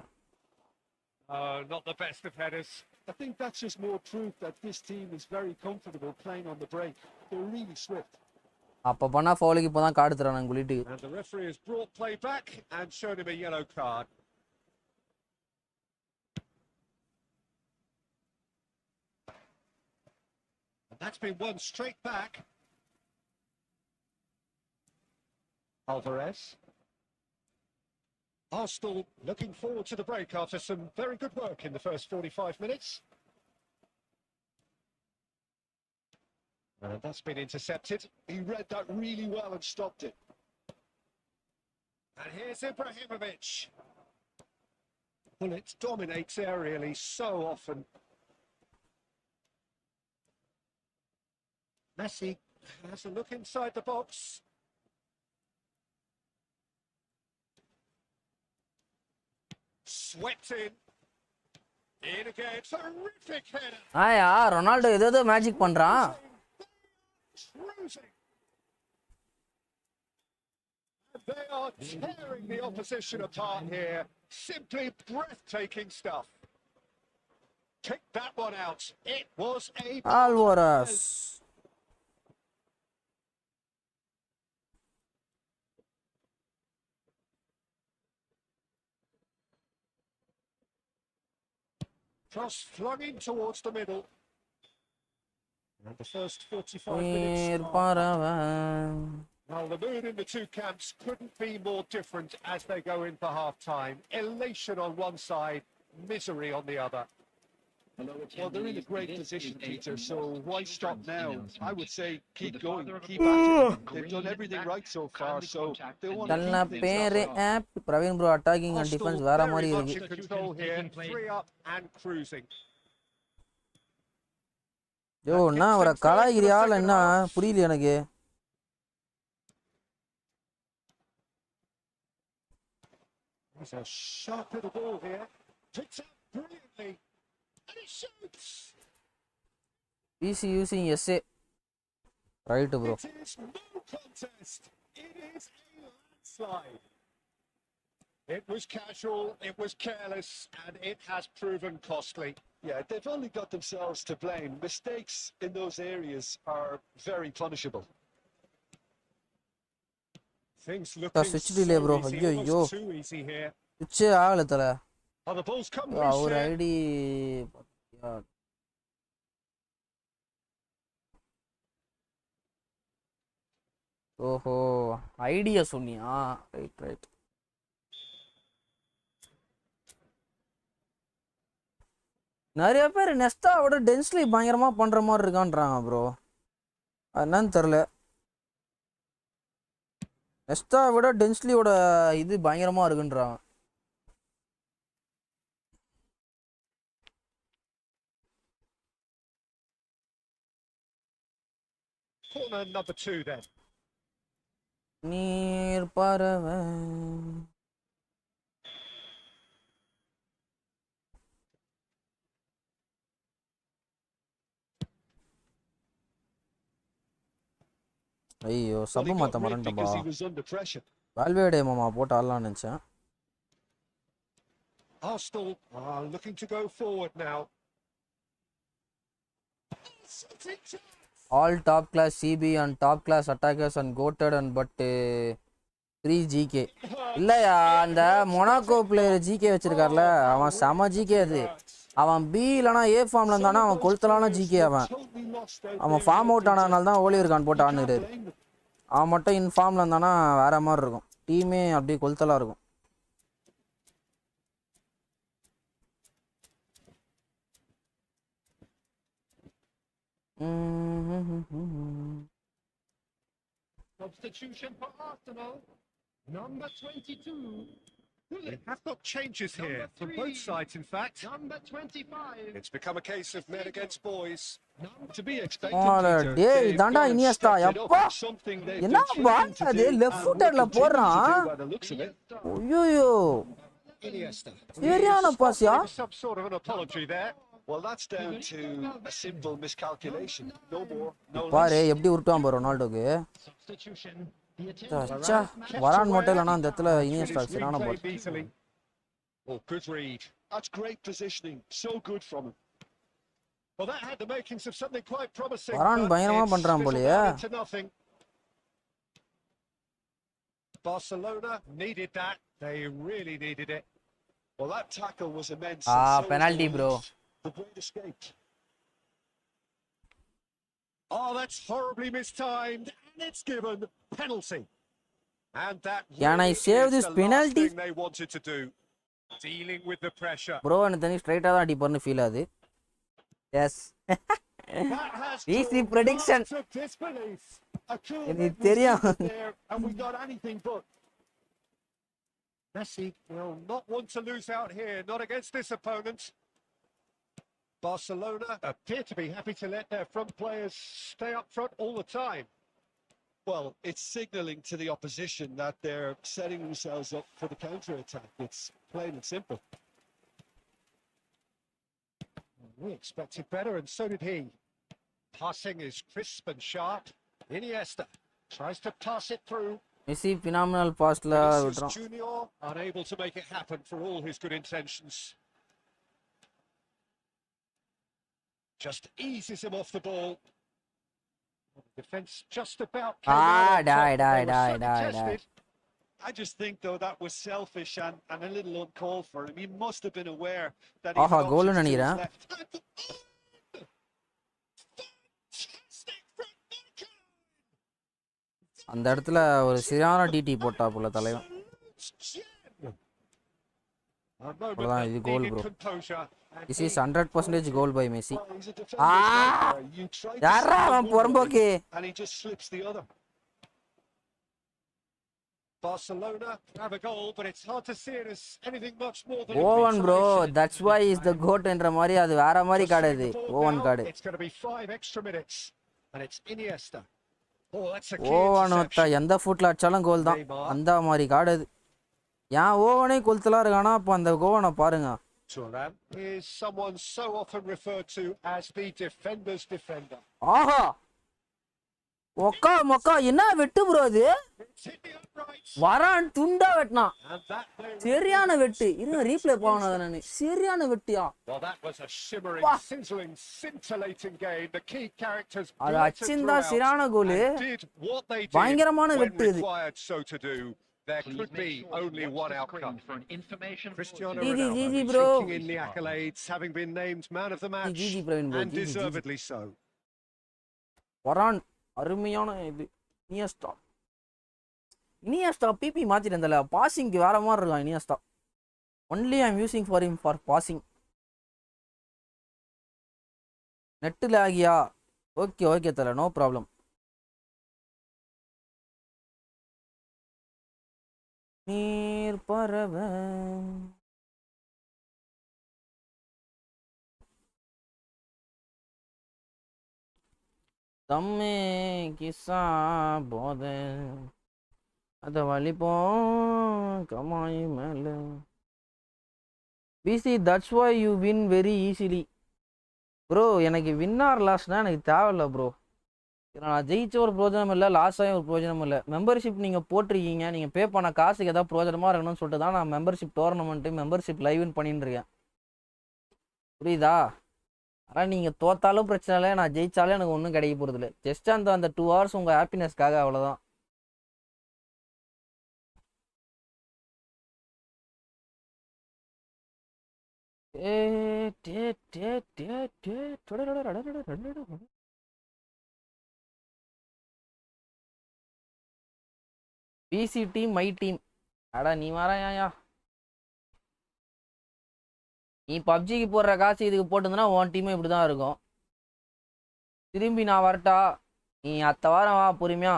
Not the best of headers. I think that's just more proof that this team is very comfortable playing on the break. They're really swift. அப்ப பண்ணா ஃபவுலுக்கு இப்போதான் card தரானுங்க quilt. And the referee has brought play back and shown him a yellow card. And that's been won straight back. Alvarez. Arsenal looking forward to the break after some very good work in the first 45 minutes. And that's been intercepted. He read that really well and stopped it. And here's Ibrahimovic. Well, it dominates aerially so often. Messi has a look inside the box. Swept in. In again. Terrific header. ஆயா Ronaldo ஏதோ magic பண்றான். Cruising. And they are tearing the opposition apart here. Simply breathtaking stuff. Kick that one out. It was a Alvarez. cross flung in towards the middle. And the first 45 minutes. Well, the mood in the two camps couldn't be more different as they go in for half-time. Elation on one side, misery on the other. Well, they're in a great position, Peter, so why stop now? I would say keep going, keep at it. They've done everything right so far, so they want to நல்ல keep பேரு things up. ஆப் Praveen bro attacking and defence வேற மாதிரி Very much இருக்கு. in control here, 3 up and cruising. யோ என்ன அவரை கலாய்கிறியால என்ன புரியல எனக்கு. There's a sharp little ball here. Picks up brilliantly. And he shoots. PC using SA right bro. It is no contest. It is a landslide. It was casual, it was careless, and it has proven costly. Yeah, they've only got themselves to blame. Mistakes in those areas are very punishable. Things looking switch so delay, bro. easy, Yo. almost too easy here. சுவிட்சே ஆகல தல. Oh, the ball's come loose our here. ID ஓஹோ idea சொன்னியா right நிறைய பேர் நெஸ்டாவோட densely பயங்கரமா பண்ற மாதிரி இருக்கான்றாங்க bro என்னன்னு தெரில நெஸ்டா விட டென்ஸ்லியோட இது பயங்கரமா இருக்குன்றாங்க Corner number 2 then. நீர் பறவை ஐயோ Well, சப்பு he மாத்த got rid மறந்துட்டேன்பா because he was under pressure. வால்வேடே மாமா போட்டு ஆடலாம்னு நினைச்சேன் Arsenal are looking to go forward now. all top class CB and top class attackers and goated and but 3 GK இல்லையா அந்த மொனாக்கோ பிளேயர் ஜிகே வச்சிருக்கார்ல அவன் செம GK அது அவன் B இல்லைனா ஏ ஃபார்ம்ல இருந்தானா அவன் கொளுத்தலான ஜிகே அவன் ஃபார்ம் அவுட் ஆனதுனால தான் ஓலி இருக்கான் போட்டு ஆடுறாரு அவன் மட்டும் இன் ஃபார்ம்ல இருந்தானா வேற மாதிரி இருக்கும் டீமே அப்படியே கொளுத்தலா இருக்கும் Substitution for Arsenal. Number 22. We have got changes here from both sides, in fact. Number 25. It's become a case of men against boys. To be expected, Ola, Peter, டேய் they've இதாண்டா gone and Iniesta stepped it up. எப்பா It's something they've என்ன been ball training to அது do left and will ஃபுட்டர்ல continue to போறான் do by the looks of it. ஐயோ Iniesta. சரியான பாஸ்யா Some sort of an apology there. Well, that's down to a simple miscalculation. No more, no பாரு less. எப்படி உருட்டுவான் பாரு ரொனால்டோக்கு Substitution. The அச்சா வரான் மட்டும் இல்லைனா அந்த இடத்துல இனியஸ்டா சரியான பால் Replayed easily. Oh, good read. That's great positioning. So good from him. Well, that had the makings of something quite promising. Varane but பயங்கரமா it's பண்றான் fizzled போலயே. out into nothing. Barcelona needed that. They really needed it. Well, that tackle was immense. Ah, and so was penalty, the bro. release. The blade escaped. Oh, that's horribly mistimed, and it's given penalty. And that Can I really save is this the penalty? last thing they wanted to do. Dealing with the pressure. Bro எனக்கு தெரிஞ்சு ஸ்ட்ரைட்டா தான் அடிப்பார்னு feel ஆகுது S That has Easy drawn prediction. lots of disbelief. A cool எனக்கு leg was தெரியும் needed there, and we got anything but. Messi will not want to lose out here, not against this opponent. Barcelona appear to be happy to let their front players stay up front all the time. Well, it's signalling to the opposition that they're setting themselves up for the counter-attack. It's plain and simple. We expected better, and so did he. Passing is crisp and sharp. Iniesta tries to pass it through. Messi phenomenal பாஸ்ட்ல Vinicius விட்டுறான் Junior unable to make it happen for all his good intentions. Just eases him off the ball. Defense just about came out on top. die. They were certainly tested. I just think, though, that was selfish and a little uncalled for him. He must have been aware that he's ஆஹா got கோல்னு options to his நினைக்கிறேன் left. Fantastic from Marco. அந்த இடத்துல ஒரு சரியான DD போட்டா போல தலைவன் A moment அவ்வளவுதான், that இது goal, needed bro. composure, and this he is 100% goal by Messi Well, he's a defender's nightmare. You try to யாரா save அவன் one way, புறம்போக்கு and he just slips the other. Barcelona have a goal, but it's hard to see it as anything much more than Owen bro consolation. That's why is the goat என்ற மாதிரி அது வேற மாதிரி card அது Just swing the ball Owen now, card It's going to be 5 extra minutes, and it's Iniesta. Oh, that's a key Owen ஒத்த interception. எந்த ஃபுட்ல அடிச்சாலும் கோல் தான் அந்த மாதிரி கார்டு அது ஏன் ஓவனே கொளுத்தலா இருக்கானா அப்போ அந்த கோவனை பாருங்க Thuram is someone so often referred to as the defender's defender. ஆஹா ஒக்கா மொக்கா என்ன வெட்டு ப்ரோ அது It's hit the uprights, வரான் துண்டா வெட்டினான் and that may சரியான வெட்டு இருங்க ரீப்ளே போகணும் அதை நான் சரியான வெட்டியா Well, that was a shimmering, Wah. sizzling, scintillating game. The key characters அது glittered அச்சிந்தா throughout சரியான கோலு and did what they did பயங்கரமான when வெட்டு இது required so to do. There could be only one outcome. Cristiano GG, Ronaldo GG, bro. taking in the accolades, having been named man of the match, GG, Praveen bro. and GG, deservedly so. வரான் அருமையான இது Iniesta BP மாத்திட்டு இருந்தல பாசிங்க்கு வேற மாதிரி இருக்கான் Iniesta. Only I am using for him for passing. நெட்டில் ஆகியா? Okay okay தல, நோ ப்ராப்ளம். நீர் பறவ தம்மே கிசா போத அத வலிப்போம் கமாய் மேல. PC that's why you win very easily bro. எனக்கு வின் ஆர் லாஸ்னா எனக்கு தேவையில்ல ப்ரோ. நான் ஜெயிச்ச ஒரு பிரோஜனம் இல்லை, லாஸ் ஆகி ஒரு பிரோஜனம் இல்லை. மெம்பர்ஷிப் நீங்கள் போட்டிருக்கீங்க, நீங்கள் பே பண்ண காசுக்கு ஏதாவது பிரோஜனமாக இருக்கணும்னு சொல்லிட்டு தான் நான் மெம்பர்ஷிப் டோர்னமெண்ட்டு மெம்பர்ஷிப் லைவ்னு பண்ணிட்டு இருக்கேன். புரியுதா? ஆனால் நீங்கள் தோத்தாலும் பிரச்சனை இல்லை, நான் ஜெயிச்சாலும் எனக்கு ஒன்றும் கிடைக்க போகிறது இல்லை. ஜஸ்ட் அந்த 2 hours உங்கள் ஹாப்பினஸ்க்காக, அவ்வளோதான். PC team my team. அடா நீ வரையா? நீ பப்ஜிக்கு போடுற காசு இதுக்கு போட்டுருந்தனா உன் டீமே இப்படி தான் இருக்கும். திரும்பி நான் வரட்டா? நீ அடுத்த வாரம் வா பொறுமையா.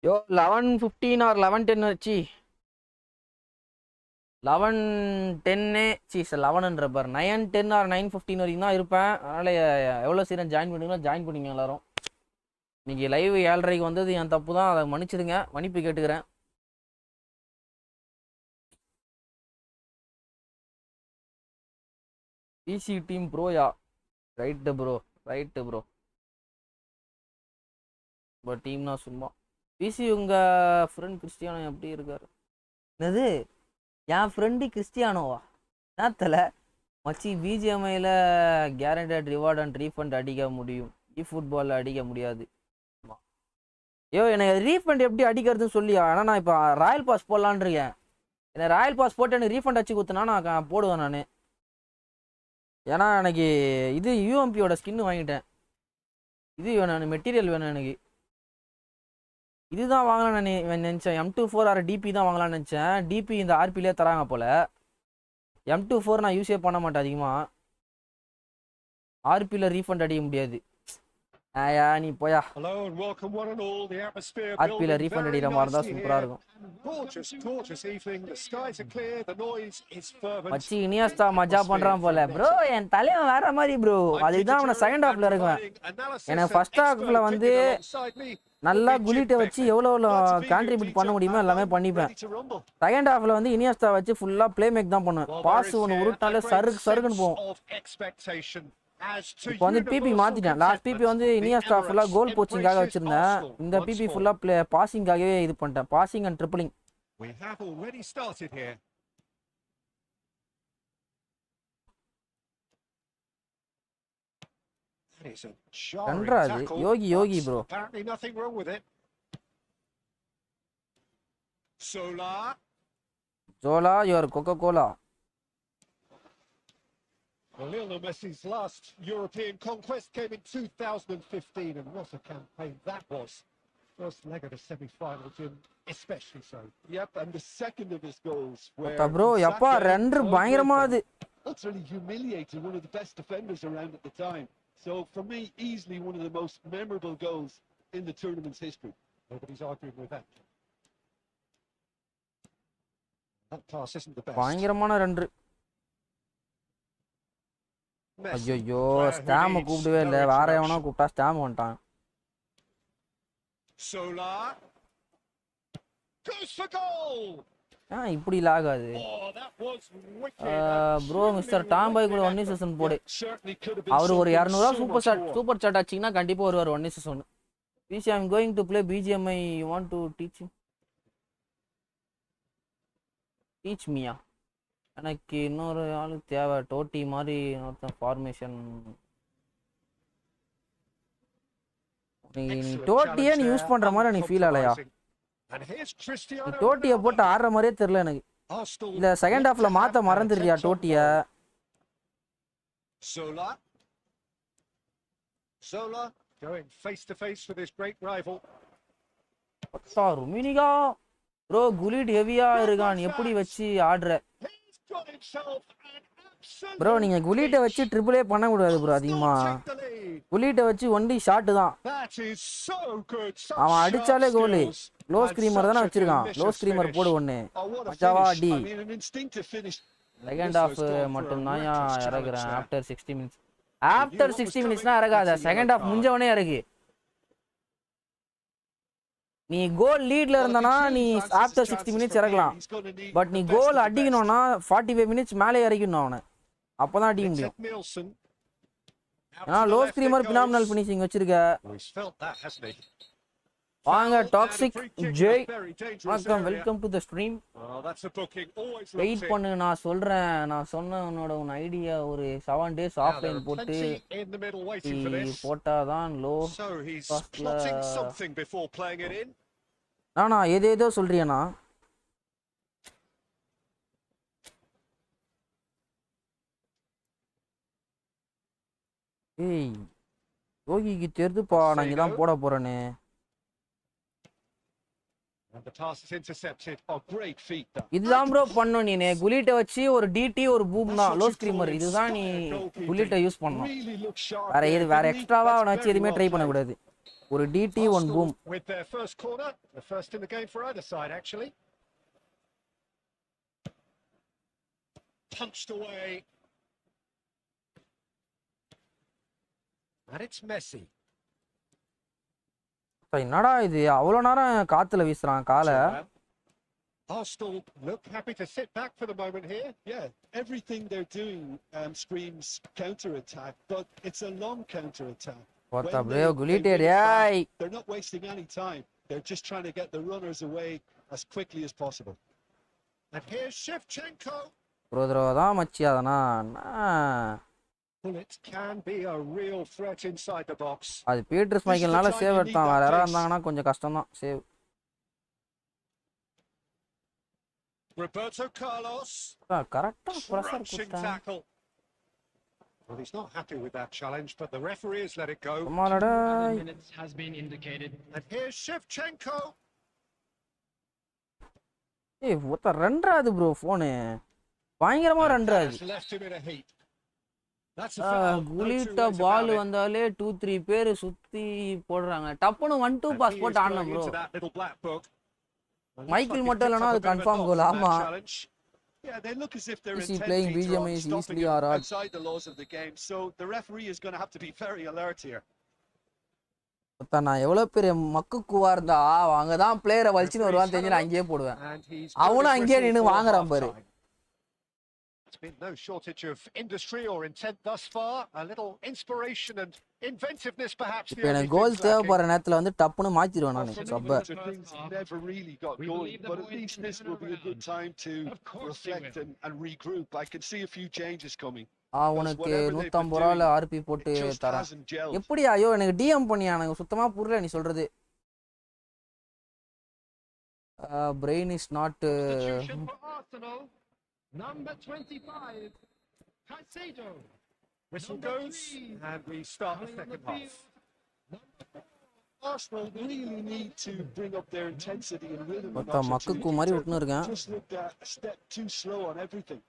யோ 11:15 ஆர் 11:10 வச்சு 11:10 சி 11ன்ற பார் 9:10 ஆர் 9:15 வரைக்கும் தான் இருப்பேன். அதனால் எவ்வளோ சீக்கிரம் ஜாயின் பண்ணுங்களோ ஜாயின் பண்ணிங்க எல்லாரும். இன்னைக்கு லைவ் 7:30க்கு வந்தது என் தப்பு தான், அதை மன்னிச்சிடுங்க, மன்னிப்பு கேட்டுக்கிறேன். பிசி டீம் ப்ரோயா? Right bro, right bro. இப்போ டீம்னா சும்மா. பிசி உங்கள் ஃப்ரெண்ட் கிறிஸ்டியானோ எப்படி இருக்காரு? என்னது என் ஃப்ரெண்டு கிறிஸ்டியானோவா? என்னத்தல மச்சி, பிஜிஎம்ஐயில் கேரண்டட் ரிவார்ட் அண்ட் ரீஃபண்ட் அடிக்க முடியும், ஃபுட்பாலில் அடிக்க முடியாது. ஐயோ எனக்கு ரீஃபண்ட் எப்படி அடிக்கிறதுன்னு சொல்லியா? ஆனால் நான் இப்போ ராயல் பாஸ் போடலான் இருக்கேன். எனக்கு ராயல் பாஸ் போட்டு எனக்கு ரீஃபண்ட் அடிச்சு கொடுத்தனா நான் போடுவேன் நான். ஏன்னா எனக்கு இது யூஎம்பியோட ஸ்கின்னு வாங்கிட்டேன். இது வேணும், மெட்டீரியல் வேணும் எனக்கு. இதுதான் வாங்கலாம்னு நினச்சேன். M24 ஆர் டிபி தான் வாங்கலாம்னு நினச்சேன். டிபி இந்த ஆர்பிலே தராங்க போல். M24 நான் யூஸே பண்ண மாட்டேன் அதிகமாக. ஆர்பியில் ரீஃபண்ட் அடிக்க முடியாது. ஆயா நீ போயா. ஆர்பியில் ரீஃபண்ட் அடிக்கிற மாதிரி தான் சூப்பராக இருக்கும். மச்சி இனியாஸ்டா மஜா பண்ணுறான் போல ப்ரோ. என் தலைவன் வேற மாதிரி ப்ரோ. அதுதான் அவனை செகண்ட் ஹாஃபில் இருக்குவேன். எனக்கு ஃபர்ஸ்ட் ஹாஃபில் வந்து நல்லா குலிட்டை வச்சு எவ்வளோ கான்ட்ரிபியூட் பண்ண முடியுமோ எல்லாமே பண்ணிப்பேன். செகண்ட் ஹாஃபில் வந்து இனியாஸ்டா வச்சு ஃபுல்லாக ப்ளே மேக் தான் பண்ணுவேன். பாஸ் ஒன்று உருட்டாலே சருக்குன்னு போகும். இப்போ வந்து பிபி மாற்றிட்டேன். லாஸ்ட் பிபி வந்து இனியாஸ்டா ஃபுல்லாக கோல் போச்சிங்காக வச்சுருந்தேன். இந்த பிபி ஃபுல்லாக பாசிங்காகவே இது பண்ணிட்டேன். Passing and dribbling. கன்றாது Yogi bro. Zola, your Coca-Cola. Well, Lionel Messi's last European conquest came in 2015, and what a campaign that was. First leg of the semi-final, Jim, especially so. Yep, and the second of his goals where bro, yappa rendu பயங்கரமாது. Utterly humiliated one of the best defenders around at the time. So for me, easily one of the most memorable goals in the tournament's history. Nobody's arguing with that. That pass isn't the best. பயங்கரமான ரெண்டு. ஐயோ ஸ்டாம் கூப்பிடவே இல்லை, வேற எவனா கூப்பிட்டா ஸ்டாம் வந்துட்டான். இப்படி லாகாது ப்ரோ. மிஸ்டர் டாம்பாய் கூட 1 season போடு. அவர் ஒரு 200 சூப்பர் சாட் ஆச்சுன்னா கண்டிப்பா வருவார் 1 season. பிசி I am going to play BGMI, you want to teach மீயா? எனக்கு இன்னொரு ஆள் தேவை, டோட்டி மாதிரி இன்னொருத்தன் ஃபார்மேஷன். நீ டோட்டியே நீ யூஸ் பண்ற மாதிரி எனக்கு ஃபீல் ஆகலையா? நீ டோட்டியை போட்டு ஆடுற மாதிரியே தெரியல எனக்கு. இல்ல செகண்ட் ஹாஃப்ல மாத்த மறந்துடுறியா டோட்டிய? Zola going face to face with his great rival. Rummenigge bro Gullit ஹெவியா இருக்கான், எப்படி வச்சு ஆடுற ப்ரோ? நீங்க குலிட்டை வச்சு ட்ரிபிளே பண்ண கூடாது ப்ரோ. அதிகமா குலிட்டை வச்சு ஒன்லி ஷாட் தான். அவன் அடிச்சாலே கோலு. லோ ஸ்க்ரீமர் தானே வச்சிருக்கான். லோ ஸ்க்ரீமர் போடு ஒண்ணு. மச்சாவா டி. செகண்ட் ஹாஃப் மட்டும் தான் இறக்குறேன். After 60 minutes. ஆஃப்டர் 60 மினிட்ஸ்னா இறக்காத. செகண்ட் ஹாஃப் முடிஞ்சவனே இறக்கு. நீ கோல் லீட்ல இருந்தானா நீ ஆஃப்டர் 60 மினிட்ஸ் இறக்கலாம். பட் நீ கோல் அடிக்கணும்னா 45 மினிட்ஸ் மேலே இறக்கணும் அவனை. அப்பதான் அடிக்க முடியும். ஏன்னா லோ ஸ்க்ரீமர் பினாமினல் ஃபினிஷிங் வச்சிருக்க. வாங்க டாக்ஸிக் ஜெய், வணக்கம், welcome to the stream. Wait பண்ணு, நான் சொல்றேன். நான் சொன்ன உன் ஐடியா ஒரு 7 days ஆஃப்லைன் போட்டு போட்டாதான் லோ நானா ஏதேதோ சொல்றியண்ணா. ஏய் யோகிக்கு தெரிதுப்பா நான் இங்கதான் போட போறேன்னு. இதுதான் ப்ரோ பண்ணும் நீ. குலிட்ட வச்சு ஒரு டிடி ஒரு பூம் தான் லோ ஸ்க்ரீமர். இதுதான் நீ குலிட்ட யூஸ் பண்ணணும். வேற எக்ஸ்ட்ராவா அவனை வச்சு எதுவுமே ட்ரை பண்ண கூடாது. ஒரு டிடி ஒன் பூம். என்னடா இது அவ்வளவு நேரம் காத்துல வீசுறான் காலை. Arsenal look happy to sit back for the moment here. Yeah, everything they're doing screams counter attack, but it's a long counter attack. What the bro Gulite ray. They're not wasting any time. They're just trying to get the runners away as quickly as possible. And here's Shevchenko. Bro da machiadana. Bullets can be a real threat inside the box. அது Peter's மைக்கேல்னால save எடுத்தான். வேற யாரா இருந்தாங்கன்னா கொஞ்சம் கஷ்டம் தான் save. Roberto Carlos. கரெக்ட்டா pressure கொடுத்தான். Well, he's not happy with that challenge, but the referee has let it go. Minutes has been indicated. And here's Shevchenko. ஏய் ஒத்த ரன்றாது ப்ரோ ஃபோன். பயங்கரமா ரன்றாது. Left him in a heap. குலிட்ட பால் வந்தாலே 2-3 பேர் சுத்தி போடுறாங்க. டப்புன்னு 1-2 பாஸ் போட்டு ஆடணும் ப்ரோ. மைக்கேல் மட்டும் இல்லனா அது கன்ஃபார்ம் கோல். ஆமா. Yeah, they look as if they're playing BGMI is easily or outside the laws of the game, so the referee is going to have to be very alert here. நான் எவ்வளவு பெரிய மக்குக்குவா இருந்தா அவங்க தான் பிளேயரை வலிச்சுன்னு வருவான்னு தெரிஞ்சு நான் அங்கேயே போடுவேன். அவனும் அங்கேயே நின்று வாங்குறான் பாரு. There's been no shortage of industry or intent thus far. A little inspiration and inventiveness perhaps. எனக்கு கோல் தேவைப்படுற நேரத்துல வந்து டப்புன்னு மாத்திடுவேன் நான் சப்ப. Never really got going, but at least this will be a good time to reflect and regroup. I can see a few changes coming. உனக்கு 150 ரூபாயில RB போட்டு தரேன். எப்படி ஐயோ எனக்கு டிஎம் பண்ணியா? எனக்கு சுத்தமா புரியல நீ சொல்றது. brain is not Number 25, Caicedo. Whistle goes, and we start the second half. Arsenal really need to bring up their intensity and rhythm. மக்குக்கு மாதிரி விட்டுன்னு இருக்கேன். Just looked a step too slow on everything.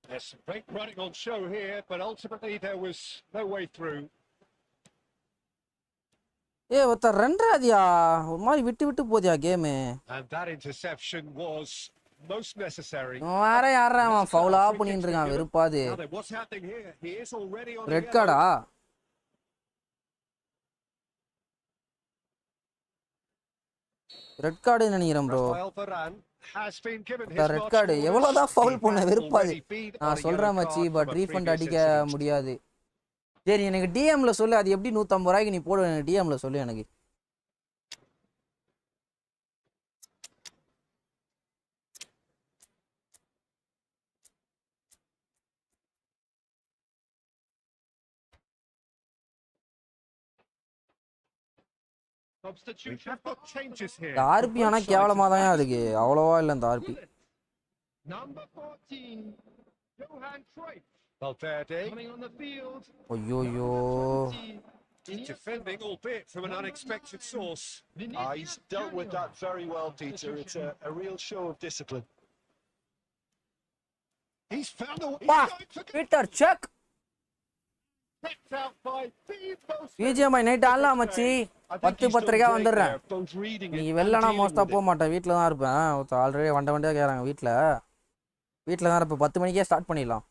There's some great running on show here, but ultimately there was no way through. ஏய் ஒத்த ரன்றாதியா ஒரு மாதிரி விட்டு விட்டு போதியா game. And that interception was most necessary. வேற யாரா அவன் ஃபவுலா பண்ணிட்டு இருக்கான் வெறுப்பாது. What's happening here? He is already on. Red கார்டா? ரெட் கார்டு நினைக்கிறேன் ப்ரோ. ரெட் கார்டு எவ்வளவுதான் ஃபவுல் பண்ண வெறுப்பாது. நான் சொல்றேன் மச்சி, பட் ரீஃபண்ட் அடிக்க முடியாது. சரி எனக்கு டிஎம்ல சொல்லு, அது எப்படி 150 ரூபாய்க்கு நீ போடு, எனக்கு டிஎம்ல சொல்லு. எனக்கு We Substitution have got changes here. இந்த ஆர்பி ஆனா கேவலமா தான் இருக்கு, அவ்வளவா இல்ல இந்த RB. number 14, Johan Cruyff, Valverde coming on the field. ஐயோயோ, 20, defending, albeit from an unexpected source. He's dealt with that very well, Peter. It's a real show of discipline. He's found the பா Peter check. kept out by the most. BGMI night ஆடலாம் மச்சி, 10:10 வந்துடுறேன். Both reading நீ it and வெளிலனா dealing மோஸ்டா with போக it. மாட்டேன், வீட்டில் தான் இருப்பேன். ஆல்ரெடி வண்டியாக கேட்குறாங்க வீட்டில் தான் இருப்பேன். 10 மணிக்கே ஸ்டார்ட் பண்ணிடலாம்.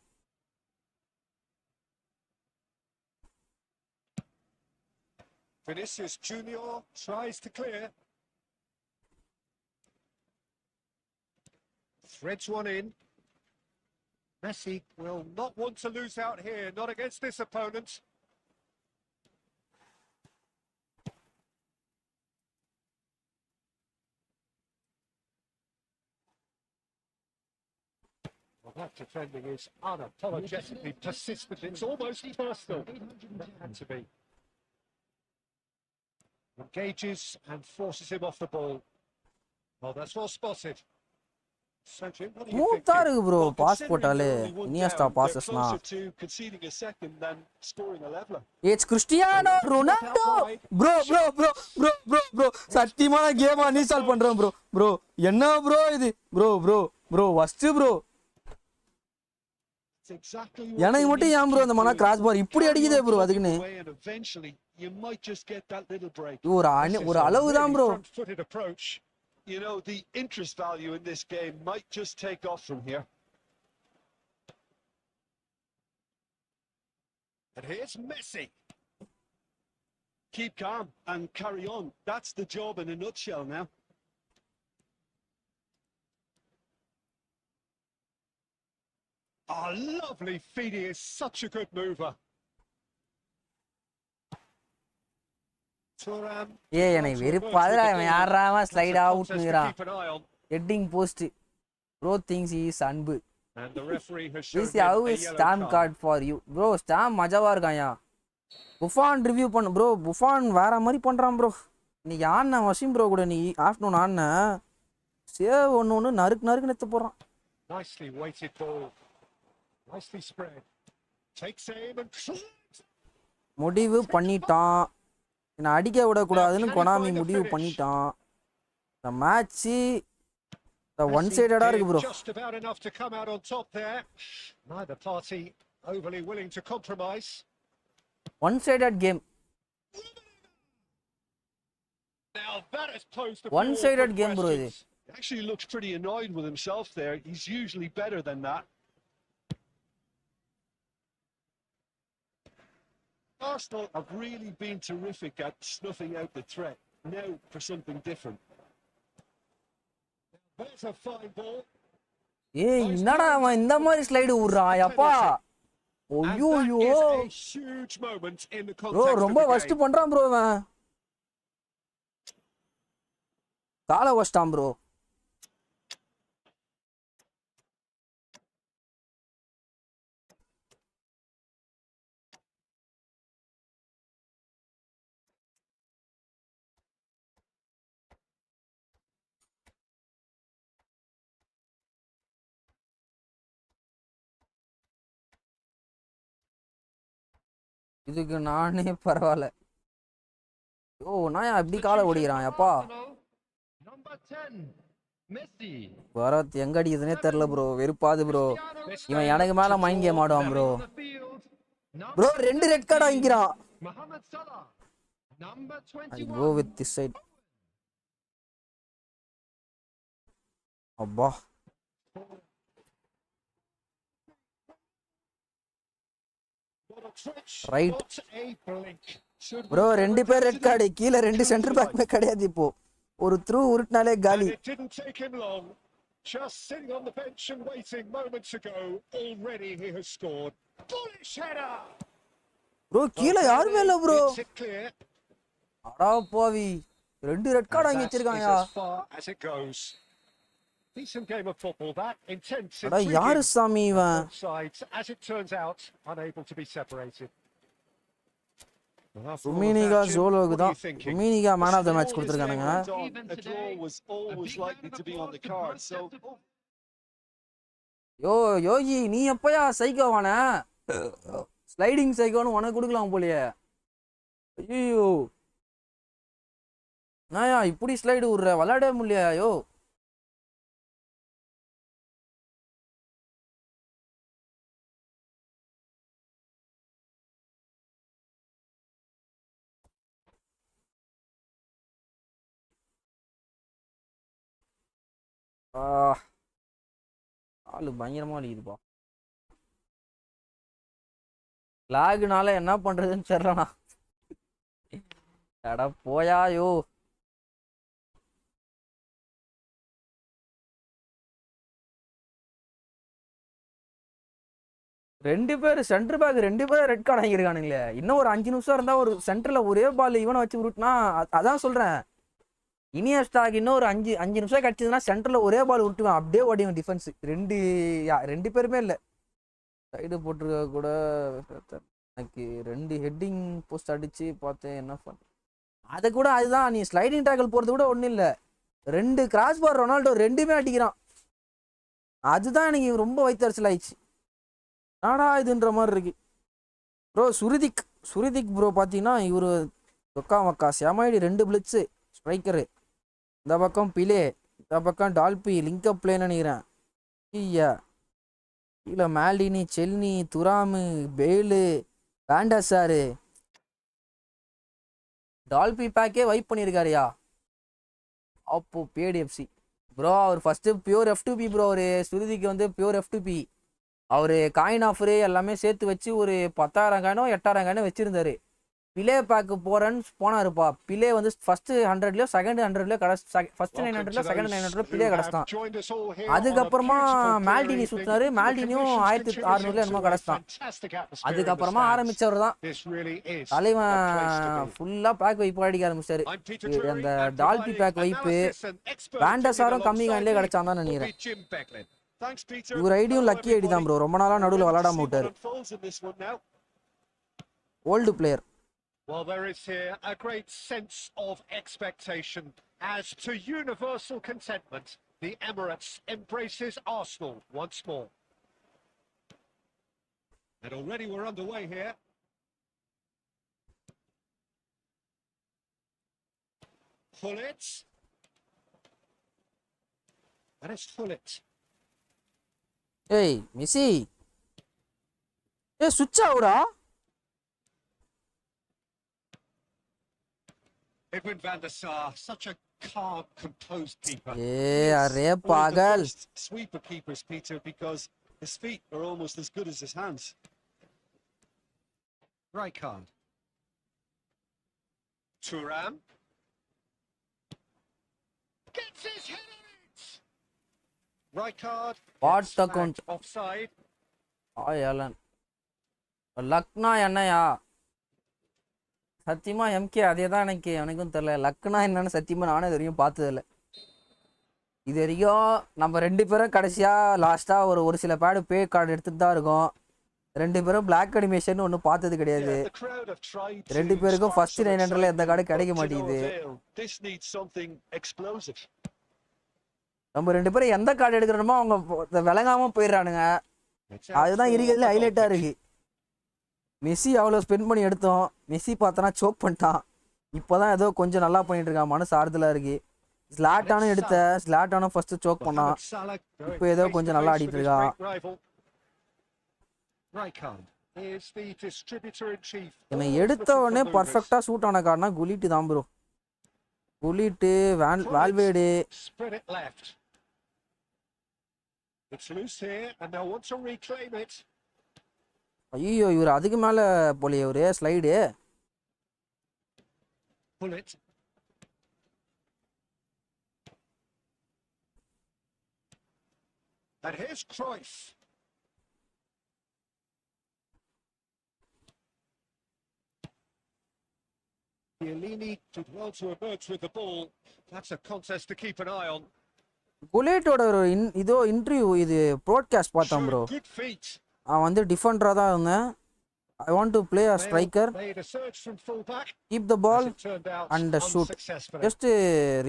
Vinicius Junior tries to clear. Threads one in. Messi will not want to lose out here, not against this opponent. Well, that defending is unapologetically persistent. It's almost personal. That had to be. Engages and forces him off the ball. Well, that's well spotted. Sergio, what do you ஸ்மூத்தா think? இருக்கு bro, Well, pass considering போட்டாலே they're only one Iniesta down, they're பாசஸ்னா. closer to conceding a second than scoring a leveler. It's Cristiano Ronaldo. Bro bro bro bro bro bro சத்தியமான game uninstall பண்றேன் bro. Bro என்ன bro இது? Bro bro bro first bro It's exactly எனக்கு what மட்டும் they ஏன் need bro to அந்த keep மன doing. Cross பார் இப்படி Carry அடிக்குதே on ப்ரோ, plugging அதுக்குன்னு away and eventually you might just get that little break. இது ஒரு அளவு தான் bro. Front-footed approach. You know, the interest value in this game might just take off from here. And here's Messi. Keep calm and carry on. That's the job in a nutshell now. Oh, lovely feed. He is such a good mover. Thuram. ஏய் எனக்கு வெறுப்பாதுடா, இவன் யாராம slide out Contest to நிக்கிறான். keep an eye on. Heading post. Bro things is அன்பு. And the referee has shown This him how a is yellow stamp card. card for you. Bro stamp மஜாவா இருக்காயா. Buffon review பண்ணு bro. Buffon வேற மாதிரி பண்றான் bro. இன்னைக்கு ஆடின Wasim bro கூட நீ ஆஃப்டர்நூன் ஆடின சேவ் ஒன்று நறுக்கு நெத்து போடுறான். Nicely weighted ball. Nicely spread. Takes aim and முடிவு பண்ணிட்டான். என்னை அடிக்க விடக்கூடாதுன்னு கொனாமி முடிவு பண்ணிட்டான். இந்த மேட்ச்சு ஒன் சைடடா இருக்கு bro. just about enough to come out on top there. Neither party overly willing to compromise. One sided game. Now that has closed the One door sided for game, bro, questions. He actually looks pretty annoyed with himself there. He's usually better than that. Arsenal have really been terrific at snuffing out the threat. Now for something different. There's a fine ball. ஏய் என்னடா அவன் இந்த மாதிரி slide விடுறான் அப்பா. And ஐயோ that is a huge moment in the bro context ரொம்ப of the first game. பண்றான் ப்ரோ இவன். காலை வச்சிட்டான் ப்ரோ. இதுக்கு நானே பரவாயில்ல. ஓ நான் எப்படி காலை ஓடிக்கிறான் அப்பா. Number 10, Messi. பரத் எங்க அடிக்குதுன்னே தெரியல ப்ரோ, வெறுப்பாது ப்ரோ. இவன் எனக்கு மேல மைண்ட் கேம் ஆடுவான் bro. On the field, bro 2 red card வாங்கிக்கிறான். Mohamed Salah. Number I 21. go with this side. அப்பா right Not a blink. Bro 2 பேர் ரெட் கார்டு. கீழே 2 சென்டர் பேக்மே கிடையாது இப்போ. ஒரு த்ரூ உருட்டினாலே And காலி. it didn't take him long. Just sitting on the bench and waiting moments ago. Already he has scored. Bullish header. Bro கீழே யாருமே இல்ல bro. Gets it clear. அடா பாவி 2 ரெட் கார்டு வாங்கி That is வச்சிருக்காயா. as far as it goes. Decent game of football that. Intense. அடா யாரு intriguing. சாமி இவன். Both sides, as it turns out, unable to be separated. Well, after all of Rummenigge that, Jim, ஜோலோவுக்கு what are தான் you thinking? Rummenigge man of the match All this கொடுத்துருக்கானுங்க. went on, a draw was always likely to be on the card. So யோகி நீ எப்பயா சைக்கோவான sliding சைக்கோன்னு உனக்கு கொடுக்கலாம் போலியே. ஐயோ நாயா இப்படி ஸ்லைடு விடுற விளையாடவே முடியலையா? யோ ஆளு பயங்கரமா வலிக்குதுப்பா. லாகுனால என்ன பண்றதுன்னு தெரியலண்ணா. அட போயா யோ. ரெண்டு பேர் சென்டர் பேக் ரெண்டு பேரும் ரெட் கார்டு வாங்கியிருக்கானுங்களே. இன்னும் ஒரு 5 நிமிஷம் இருந்தா ஒரு சென்டர்ல ஒரே பால் இவனை வச்சு விட்டுனா அதான் சொல்றேன். இனியஸ்டாக்கு இன்னும் ஒரு 5 நிமிஷம் கிடைச்சதுன்னா சென்டர்ல ஒரே பால் விட்டுவான், அப்படியே ஓடிவன் டிஃபென்ஸ். ரெண்டு பேருமே இல்லை. சைடு போட்டிருக்க கூட எனக்கு 2 ஹெட்டிங் போஸ்ட் அடிச்சு பார்த்தேன். என்ன பண்ண அதை கூட அதுதான் நீ ஸ்லைடிங் டேக்கிள் போறது கூட ஒன்றும் இல்லை. 2 கிராஸ் பார் ரொனால்டோ ரெண்டுமே அடிக்கிறான். அதுதான் எனக்கு ரொம்ப வைத்தறிச்சல் ஆயிடுச்சு. நாடா இதுன்ற மாதிரி இருக்கு ப்ரோ. சுருதிக் ப்ரோ பார்த்தீங்கன்னா இவர் தொக்கா மக்கா செமாயிடி 2 பிளிட்ஸு ஸ்ட்ரைக்கரு. இந்த பக்கம் பிலே, இந்த பக்கம் டால்பி லிங்கப் பிளேன்னு நினைக்கிறேன். ஐயா கீழே மேல்டினி, செல்னி, துராமு, பெயிலு, பேண்டஸாரு. டால்பி பேக்கே வைப் பண்ணியிருக்காருயா. அப்போ பேடிஎஃப்சி ப்ரோ. அவர் ஃபர்ஸ்ட் பியூர் F2P ப்ரோ. அவர் சுருதிக்கு வந்து பியூர் F2P. அவர் காயின் ஆஃபரு எல்லாமே சேர்த்து வச்சு ஒரு 10,000 காயினோ 8,000 காயினோ வச்சிருந்தாரு. பிளே பேக்கு போறேன்னு போனாருப்பா. பிளே வந்து ஃபர்ஸ்ட் 100லயோ செகண்ட் 100லயோ ஃபர்ஸ்ட் 900லயோ செகண்ட் 900லயோ பிளே கிடச்சிட்டான். அதுக்கப்புறமா மால்டினி சுத்தினாரு. மால்டினியும் 1600 என்னமோ கிடச்சிட்டான். அதுக்கப்புறமா ஆரம்பிச்சவர் தான் தலைவன் ஃபுல்லா பேக் வைப்பு அடிக்க ஆரம்பிச்சாரு. அந்த டால்பி பேக் வைப்பு பேண்டஸாரும் கம்மி காயின்லேயே கிடைச்சான் தான் நினைக்கிறேன். இவர் ஐடியும் லக்கி ஐடி தான் ப்ரோ. ரொம்ப நாளா நடுவில் விளையாடாம விட்டாரு. Old player. Well, there is here a great sense of expectation. As to universal contentment, the Emirates embraces Arsenal once more. And already we're underway here. Pullet. And it's Pullet. ஏய் Messi சுவிட்ச் ஆகுடா. Edwin van der Sar, such a calm, composed keeper. அரே பாகல். Sweeper keepers, Peter, because his feet are almost as good as his hands. Right card. Thuram. Gets his head on it. Right card. What account? Offside. ஏலன் லக்னா என்னையா? சத்தியமா MK அதே தான் எனக்கும் தெரியல. லக்னா என்னன்னு சத்தியமா நானே இது வரைக்கும் பார்த்ததில்ல. இது வரைக்கும் நம்ம 2 பேரும் கடைசியா லாஸ்டா ஒரு சில பேடு பே கார்டு எடுத்துட்டு தான் இருக்கோம். 2 பேரும் பிளாக் அனிமேஷன் ஒன்றும் பார்த்தது கிடையாது. 2 பேருக்கும் ஃபர்ஸ்ட் 900ல எந்த கார்டு கிடைக்க மாட்டேங்குது. நம்ம 2 பேரும் எந்த கார்டு எடுக்கிறோமோ அவங்க விளங்காம போயிடுறானுங்க. அதுதான் இருக்கிறதுல ஹைலைட்டா இருக்கு. மெஸ்ஸி அவ்வளோ ஸ்பெண்ட் பண்ணி எடுத்தோம். மெஸ்ஸி பார்த்தோன்னா சோக் பண்ணிட்டான். இப்போதான் ஏதோ கொஞ்சம் நல்லா பண்ணிட்டு இருக்கான். மனசு ஆறுதலா இருக்கு. ஸ்லாட்டானும் ஸ்லாட்டானும் ஃபர்ஸ்ட் சோக் பண்ணான். இப்போ ஏதோ கொஞ்சம் நல்லா ஆடிட்டு இருக்கான். என்னை எடுத்த உடனே பர்ஃபெக்டா சூட் ஆன காரணம் குலிட்டு தான் ப்ரோ. குலிட்டு வால்வேடு. ஐயோ இவர் அதுக்கு மேல போலியே ஒரு slide. And here's Cruyff. Chiellini did well to emerge with the ball. That's a contest to keep an eye on. குலேட்டோட ஒரு இதோ இன்டர்வியூ இது ப்ராட்காஸ்ட் பார்த்தேன் ப்ரோ. அவன் வந்து டிஃபெண்டராக தான் இருந்தேன். I want to play a striker, Made a surge from fullback, keep the as ball it turned out and shoot. unsuccessfully. Just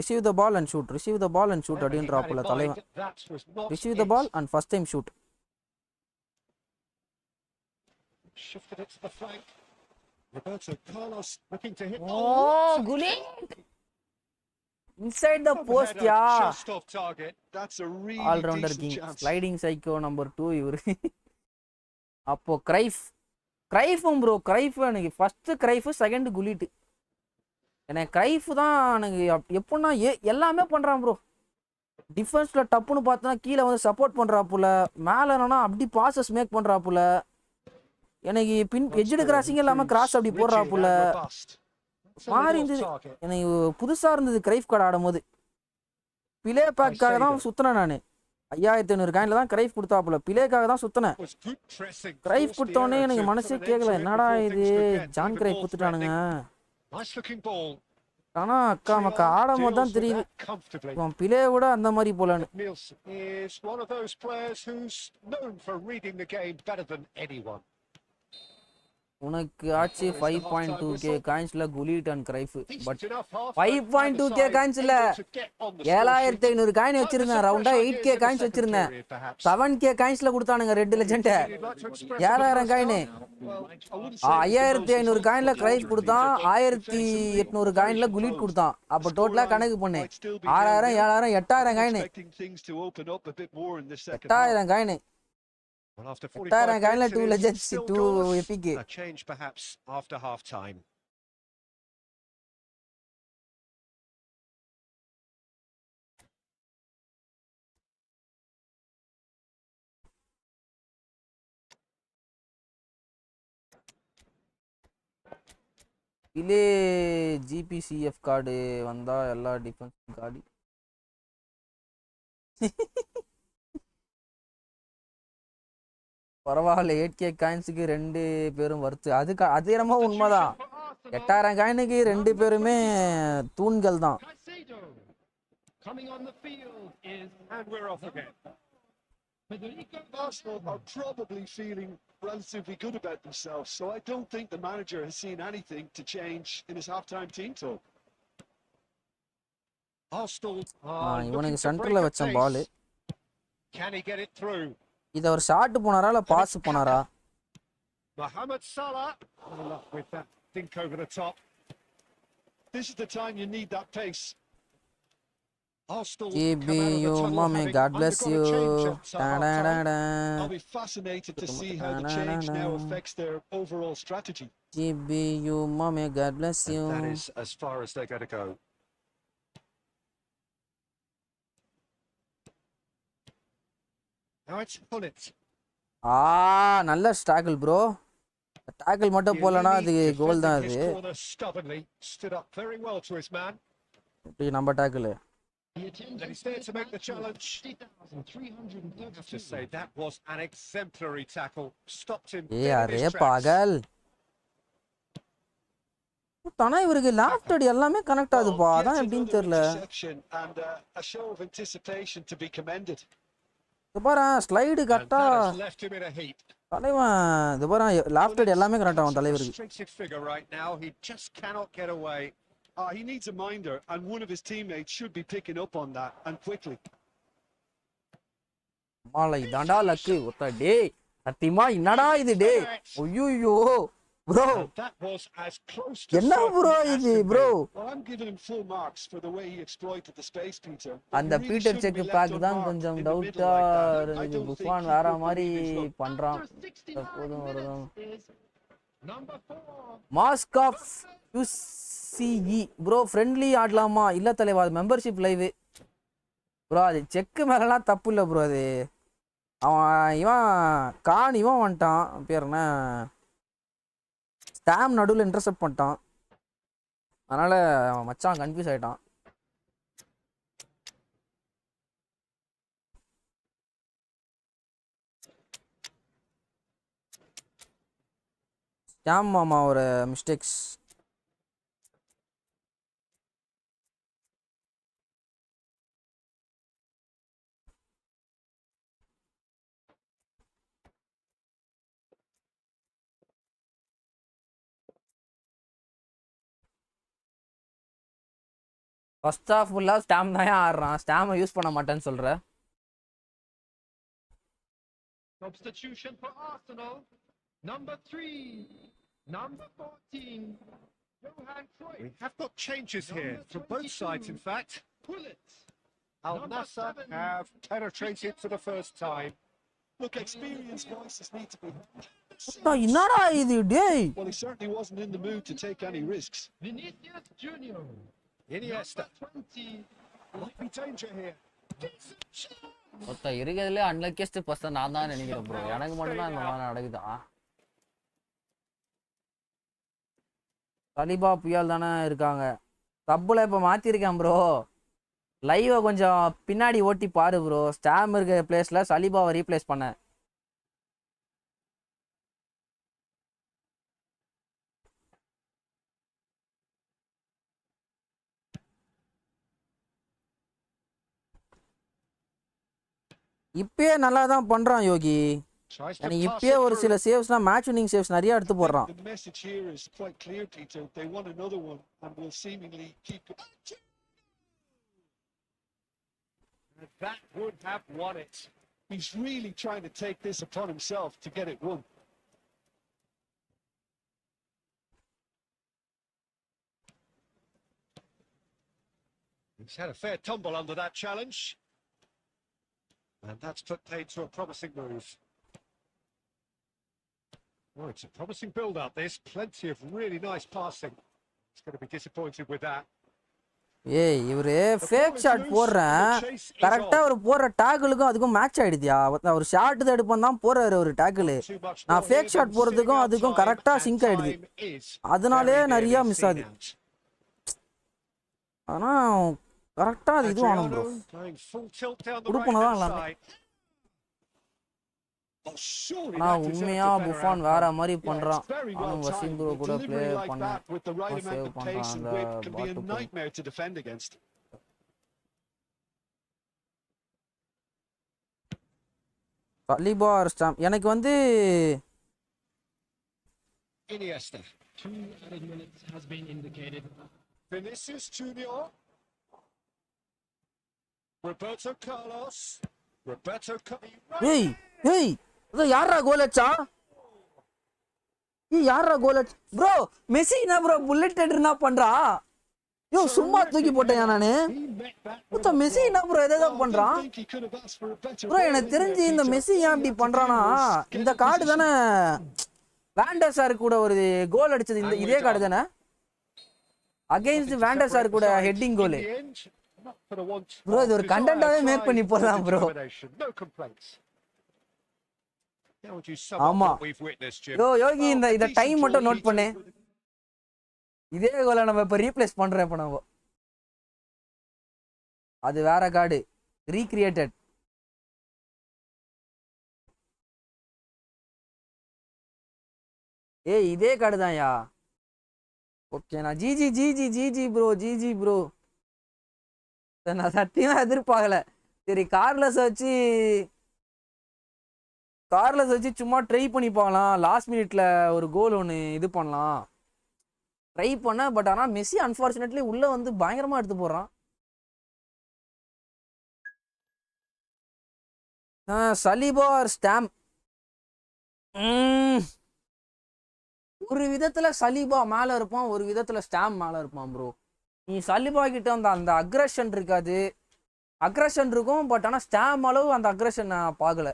receive the ball and shoot. Receive the ball and shoot. Whatever he had in அப்படின்றாப்புல mind, தலைவன். that was not Receive the it. ball and first time shoot. Shifted it to the flank. Roberto Carlos looking to hit. Oh, Gullit! Inside the post, Overheader yeah. just off target. That's a really All-rounder decent king. chance. Sliding psycho number 2 இவரு. அப்போ கிரைஃபும் bro Cruyff எனக்கு first Cruyff second குலிட். எனக்கு Cruyff தான் எனக்கு எப்படின்னா எல்லாமே பண்ணுறான் bro. டிஃபென்ஸில் டப்புன்னு பார்த்தா கீழே வந்து சப்போர்ட் பண்ணுறாப்புல, மேலே என்னன்னா அப்படி பாசஸ் மேக் பண்ணுறாப்புல, எனக்கு எஜ்ஜடு கிராசிங் இல்லாமல் கிராஸ் அப்படி போடுறாப்புல மாறி இருந்தது. எனக்கு புதுசாக இருந்தது கிரைஃப் கார்டு ஆடும் போது. பிளே பேக்காக தான் சுற்றினேன் நான். 5500 காயினில் தான் கிரைஃப் கொடுத்தாப்புல, பிளேக்காக தான் சுற்றினேன். கிரைஃப் கொடுத்தோடனே எனக்கு மனசே கேட்கல, என்னடா இது ஜான் கிரைஃப் கொடுத்துட்டானுங்க. ஆனால் அக்கா மக்கா ஆடும் போது தான் தெரியுது இவன் பிளே விட அந்த மாதிரி போலன்னு. உனக்கு ஆச்சு 5.2k காயின்ஸ்ல Gullit and Cruyff. But 5.2k காயின்ஸ்ல 7500 காயின் வச்சிருந்தேன். ரவுண்டா 8k காயின்ஸ் வச்சிருந்தேன். 7k காயின்ஸ்ல கொடுத்தானுங்க ரெட் லெஜெண்ட் 7000 காயின். 5500 காயின்ல கிரைஃப் கொடுத்தான், 1800 காயின்ல குலிட் கொடுத்தான். அப்ப டோட்டலா கணக்கு பண்ணு 6000 7000 8000 coin. 8000 coin. Well, after 45 minutes, 2 legends, 2 epic. A change perhaps after half time. இலே ஜிபிசிஎஃப் கார்டு வந்தா எல்லா டிஃபென்ஸ் கார்டு பரவாயில்ல. 8k காயின்ஸுக்கு 2 பேரும் வருத்து. அது என்னமோ உண்மைதான். 8000 காயினுக்கு 2 பேருமே தூண்கள் தான். Arsenal are probably feeling relatively good about themselves, so I don't think the manager has seen anything to change in his half-time team talk. Arsenal இவனுக்கு சென்டர்ல வச்ச பால். Can he get it through? இது ஒரு ஷாட் போனாரா இல்ல pass போனாரா? Mohamed Salah with that think over the top. This is the time you need that pace. Arsenal you mommy, God bless you. I'll be fascinated to see how the change now affects their overall strategy. you mommy, God bless you. That is as far as they're going to go. Now it's Hullet. நல்ல ஸ்டாக்கிள் bro. Tackle மட்டும் போலனா அது கோல் தான் அது. Stood up very well to his man. நம்ம tackle. And he's there to make the challenge. I have to say that was an exemplary tackle. Stopped him. அரே பாகல். தானா இவருக்கு லாஃப்ட் எல்லாமே கனெக்ட் ஆகுதுப்பா. அதான் எப்படின்னு தெரியல. And a show of anticipation to be commended. பாரு ஸ்லைடு கரெக்டா தலைவன். இது பாரு லாஃப்ட் எல்லாமே கரெக்ட் ஆகும் தலைவருக்கு. He needs a minder, and one of his teammates should be picking up on that, and quickly. மாலை தாண்டா லக்கு ஒத்த டேய் சத்தியமா என்னடா இது டேய். ஐயோ bro, that was as close to என்ன bro இது bro? Well, I'm giving him full marks for the way he exploited the space, Peter. அந்த பீட்டர் செக் பேக் தான் கொஞ்சம் டவுட்டா இருந்துச்சு. புஃபான் வேற மாதிரி பண்றான். போதும் வருதும். மாஸ்க் ஆஃப் யூசிஇ ப்ரோ ஃப்ரெண்ட்லி ஆடலாமா? இல்ல தலைவா, அது மெம்பர்ஷிப் லைவ் ப்ரோ. அது செக்கு மேலலாம் தப்பு இல்லை ப்ரோ. அது இவன் வந்துட்டான் பேர் என்ன, ஸ்டாம் நடுவில் இன்டர்செப்ட் பண்ணிட்டான். அதனால அவன் மச்சான் கன்ஃபியூஸ் ஆயிட்டான். ஸ்டாம் மாமா ஒரு மிஸ்டேக்ஸ். ஃபர்ஸ்ட் ஹாஃப் ஃபுல்லா ஸ்டாம் தான் ஆடுறான், ஸ்டாமை யூஸ் பண்ண மாட்டேன்னு சொல்ற. Substitution for Arsenal. Number 3, number 14, Johan Cruyff. We have got changes here from both sides, in fact. Pullet. Al Number Nassr 7, have penetrated for the first time. Look, experienced voices need to be. என்னடா இது டேய்? Well, he certainly wasn't in the mood to take any risks. Vinicius Junior. Iniesta. Number 20, Might be danger here. மொத்த இருக்கிறதுல unluckiest person நான் தான் நினைக்கிறேன் bro. எனக்கு மட்டும் தான் இந்த மாதிரி நடக்குதா? சலிபா புயல் தானே இருக்காங்க. சப்புல இப்போ மாற்றிருக்கேன் ப்ரோ. லைவை கொஞ்சம் பின்னாடி ஓட்டி பாரு ப்ரோ. ஸ்டாம் இருக்க பிளேஸில் சலிபாவை ரீப்ளேஸ் பண்ணேன். இப்பயே நல்லா தான் பண்றான் யோகி. Tries to எனக்கு pass இப்பயே it ஒரு through. சில சேவ்ஸ்லாம் மேட்ச் வின்னிங் சேவ்ஸ் நிறைய எடுத்து போடுறான். The message here is quite clear, Tito. They want another one and will seemingly keep going. And that would have won it. He's really trying to take this upon himself to get it won. He's had a fair tumble under that challenge. And that's put paid to a promising move. Oh, it's a promising build-up, this. Plenty of really nice passing. He's going to be disappointed with that. ஏய் இவரு fake shot போடுறேன், கரெக்டா அவர் போடுற டேக்கிளுக்கும் அதுக்கும் match ஆயிடுதியா? ஒரு shot தான் எடுப்போம் தான் போறாரு ஒரு டேக்கிள். நான் ஃபேக் ஷாட் போடுறதுக்கும் அதுக்கும் கரெக்டா சிங்க் ஆயிடுது. அதனாலே நிறைய மிஸ் ஆகுது. ஆனா கரெக்டா அது இது ஆனும் ப்ரோ. கொடுப்பனதான் எல்லாமே. ஆனா உண்மையா புஃபான் வேற மாதிரி பண்றான். அவனும் வசீம் ப்ரோ கூட ப்ளே பண்ண சேவ் பண்றான் அந்த பாட்டு. சலிபா ஸ்டாம் எனக்கு வந்து Iniesta. 2 added minutes has been indicated. Vinicius Junior. Roberto Carlos. ஏய் ஏய் இது யாரா கோல் அடிச்சா? யாரா கோல் அடிச்சா ப்ரோ? மெஸ்ஸி என்ன ப்ரோ புல்லட் ஹெட்டர்னா பண்றா? யோ சும்மா தூக்கி போட்டேன் நானு. மொத்த மெஸ்ஸி என்ன ப்ரோ ஏதோ பண்றான் ப்ரோ? எனக்கு தெரிஞ்சு இந்த மெஸ்ஸி ஏன் இப்படி பண்றானா, இந்த கார்டு தானே வேண்டர் சார் கூட ஒரு கோல் அடிச்சது, இந்த இதே கார்டு தானே அகைன்ஸ்ட் வேண்டர் சார் கூட ஹெட்டிங் கோல். ப்ரோ இது ஒரு கண்டென்ட்டாவே மேக் பண்ணி போடலாம் ப்ரோ. ஆமா யோ யோகி இந்த டைம் மட்டும் நோட் பண்ணு. இதே கோலை நம்ம இப்ப ரீப்ளேஸ் பண்றோம். இப்ப நம்ம அது வேற கார்டு ரீக்ரியேட்டட். ஏய் இதே கார்டு தான்யா. ஓகேண்ணா GG GG GG bro GG bro. நான் சத்தியமா எதிர்பார்க்கல. சரி கார்லஸ் வச்சு சும்மா ட்ரை பண்ணி பார்க்கலாம். லாஸ்ட் மினிட்ல ஒரு கோல் ஒன்று இது பண்ணலாம் ட்ரை பண்ண. பட் ஆனால் மெஸ்ஸி அன்ஃபார்ச்சுனேட்லி உள்ள வந்து பயங்கரமா எடுத்து போடுறான். சலிபா ஸ்டாம் ஒரு விதத்துல சலிபா மேல இருப்பான், ஒரு விதத்துல ஸ்டாம் மேல இருப்பான் ப்ரோ. நீ சலிபா கிட்ட அந்த அக்ரஷன் இருக்காது. அக்ரஷன் இருக்கும் பட் ஆனால் ஸ்டாம் அளவு அந்த அக்ரஷன் நான் பார்க்கல.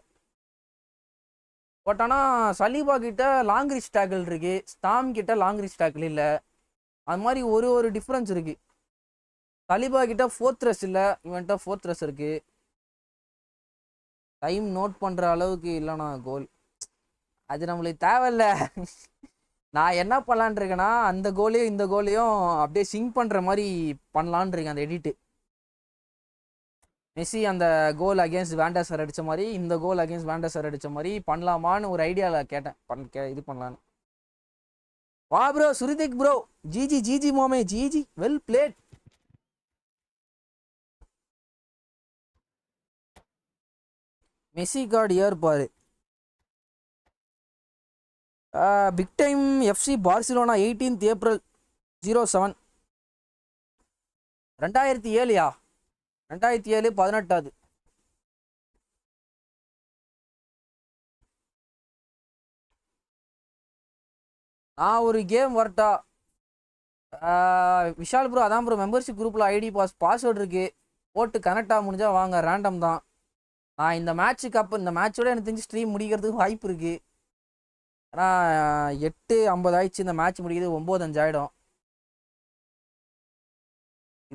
பட் ஆனால் சலிபா கிட்ட லாங் ரீச் டேக்கிள் இருக்கு, ஸ்டாம் கிட்ட லாங் ரீச் டேக்கிள் இல்லை. அது மாதிரி ஒரு டிஃப்ரென்ஸ் இருக்கு. சலிபா கிட்ட ஃபோர்த் ரெஸ் இல்லை, இவன்கிட்ட ஃபோர்த் ரெஸ் இருக்கு. டைம் நோட் பண்ற அளவுக்கு இல்லைண்ணா கோல். அது நம்மளுக்கு தேவையில்ல. நான் என்ன பண்ணலான் இருக்கேன்னா அந்த கோலையும் இந்த கோலையும் அப்படியே சிங்க் பண்ற மாதிரி பண்ணலான் இருக்கேன் அந்த எடிட்டு. மெஸ்ஸி அந்த கோல் அகேன்ஸ்ட் வேண்டர் சார் அடிச்ச மாதிரி இந்த கோல் அகேன்ஸ்ட் வேண்டர் சார் அடிச்ச மாதிரி பண்ணலாமான்னு ஒரு ஐடியாவில் கேட்டேன். இது பண்ணலான்னு. வா ப்ரோ சுரிதிக் ப்ரோ ஜிஜி ஜிஜி மோமே GG well played. Messi card ஏர் பாரு. Big time FC Barcelona 18th April 07. 2007யா 2007 18. நான் ஒரு கேம் வரட்டா? விஷால் ப்ரோ, அதான் ப்ரோ மெம்பர்ஷிப் குரூப்பில் ஐடி பாஸ்வேர்டு இருக்கு, போட்டு கனெக்ட் ஆக முடிஞ்சா வாங்க. ரேண்டம் தான். நான் இந்த மேட்ச்சுக்கு இந்த மேட்சோட எனக்கு தெரிஞ்சு ஸ்ட்ரீம் முடிக்கிறதுக்கு வாய்ப்பு இருக்கு. ஏன்னா 8:50 ஆயிடுச்சு, இந்த மேட்ச் முடிக்கிறது 9:05 ஆகிடும்.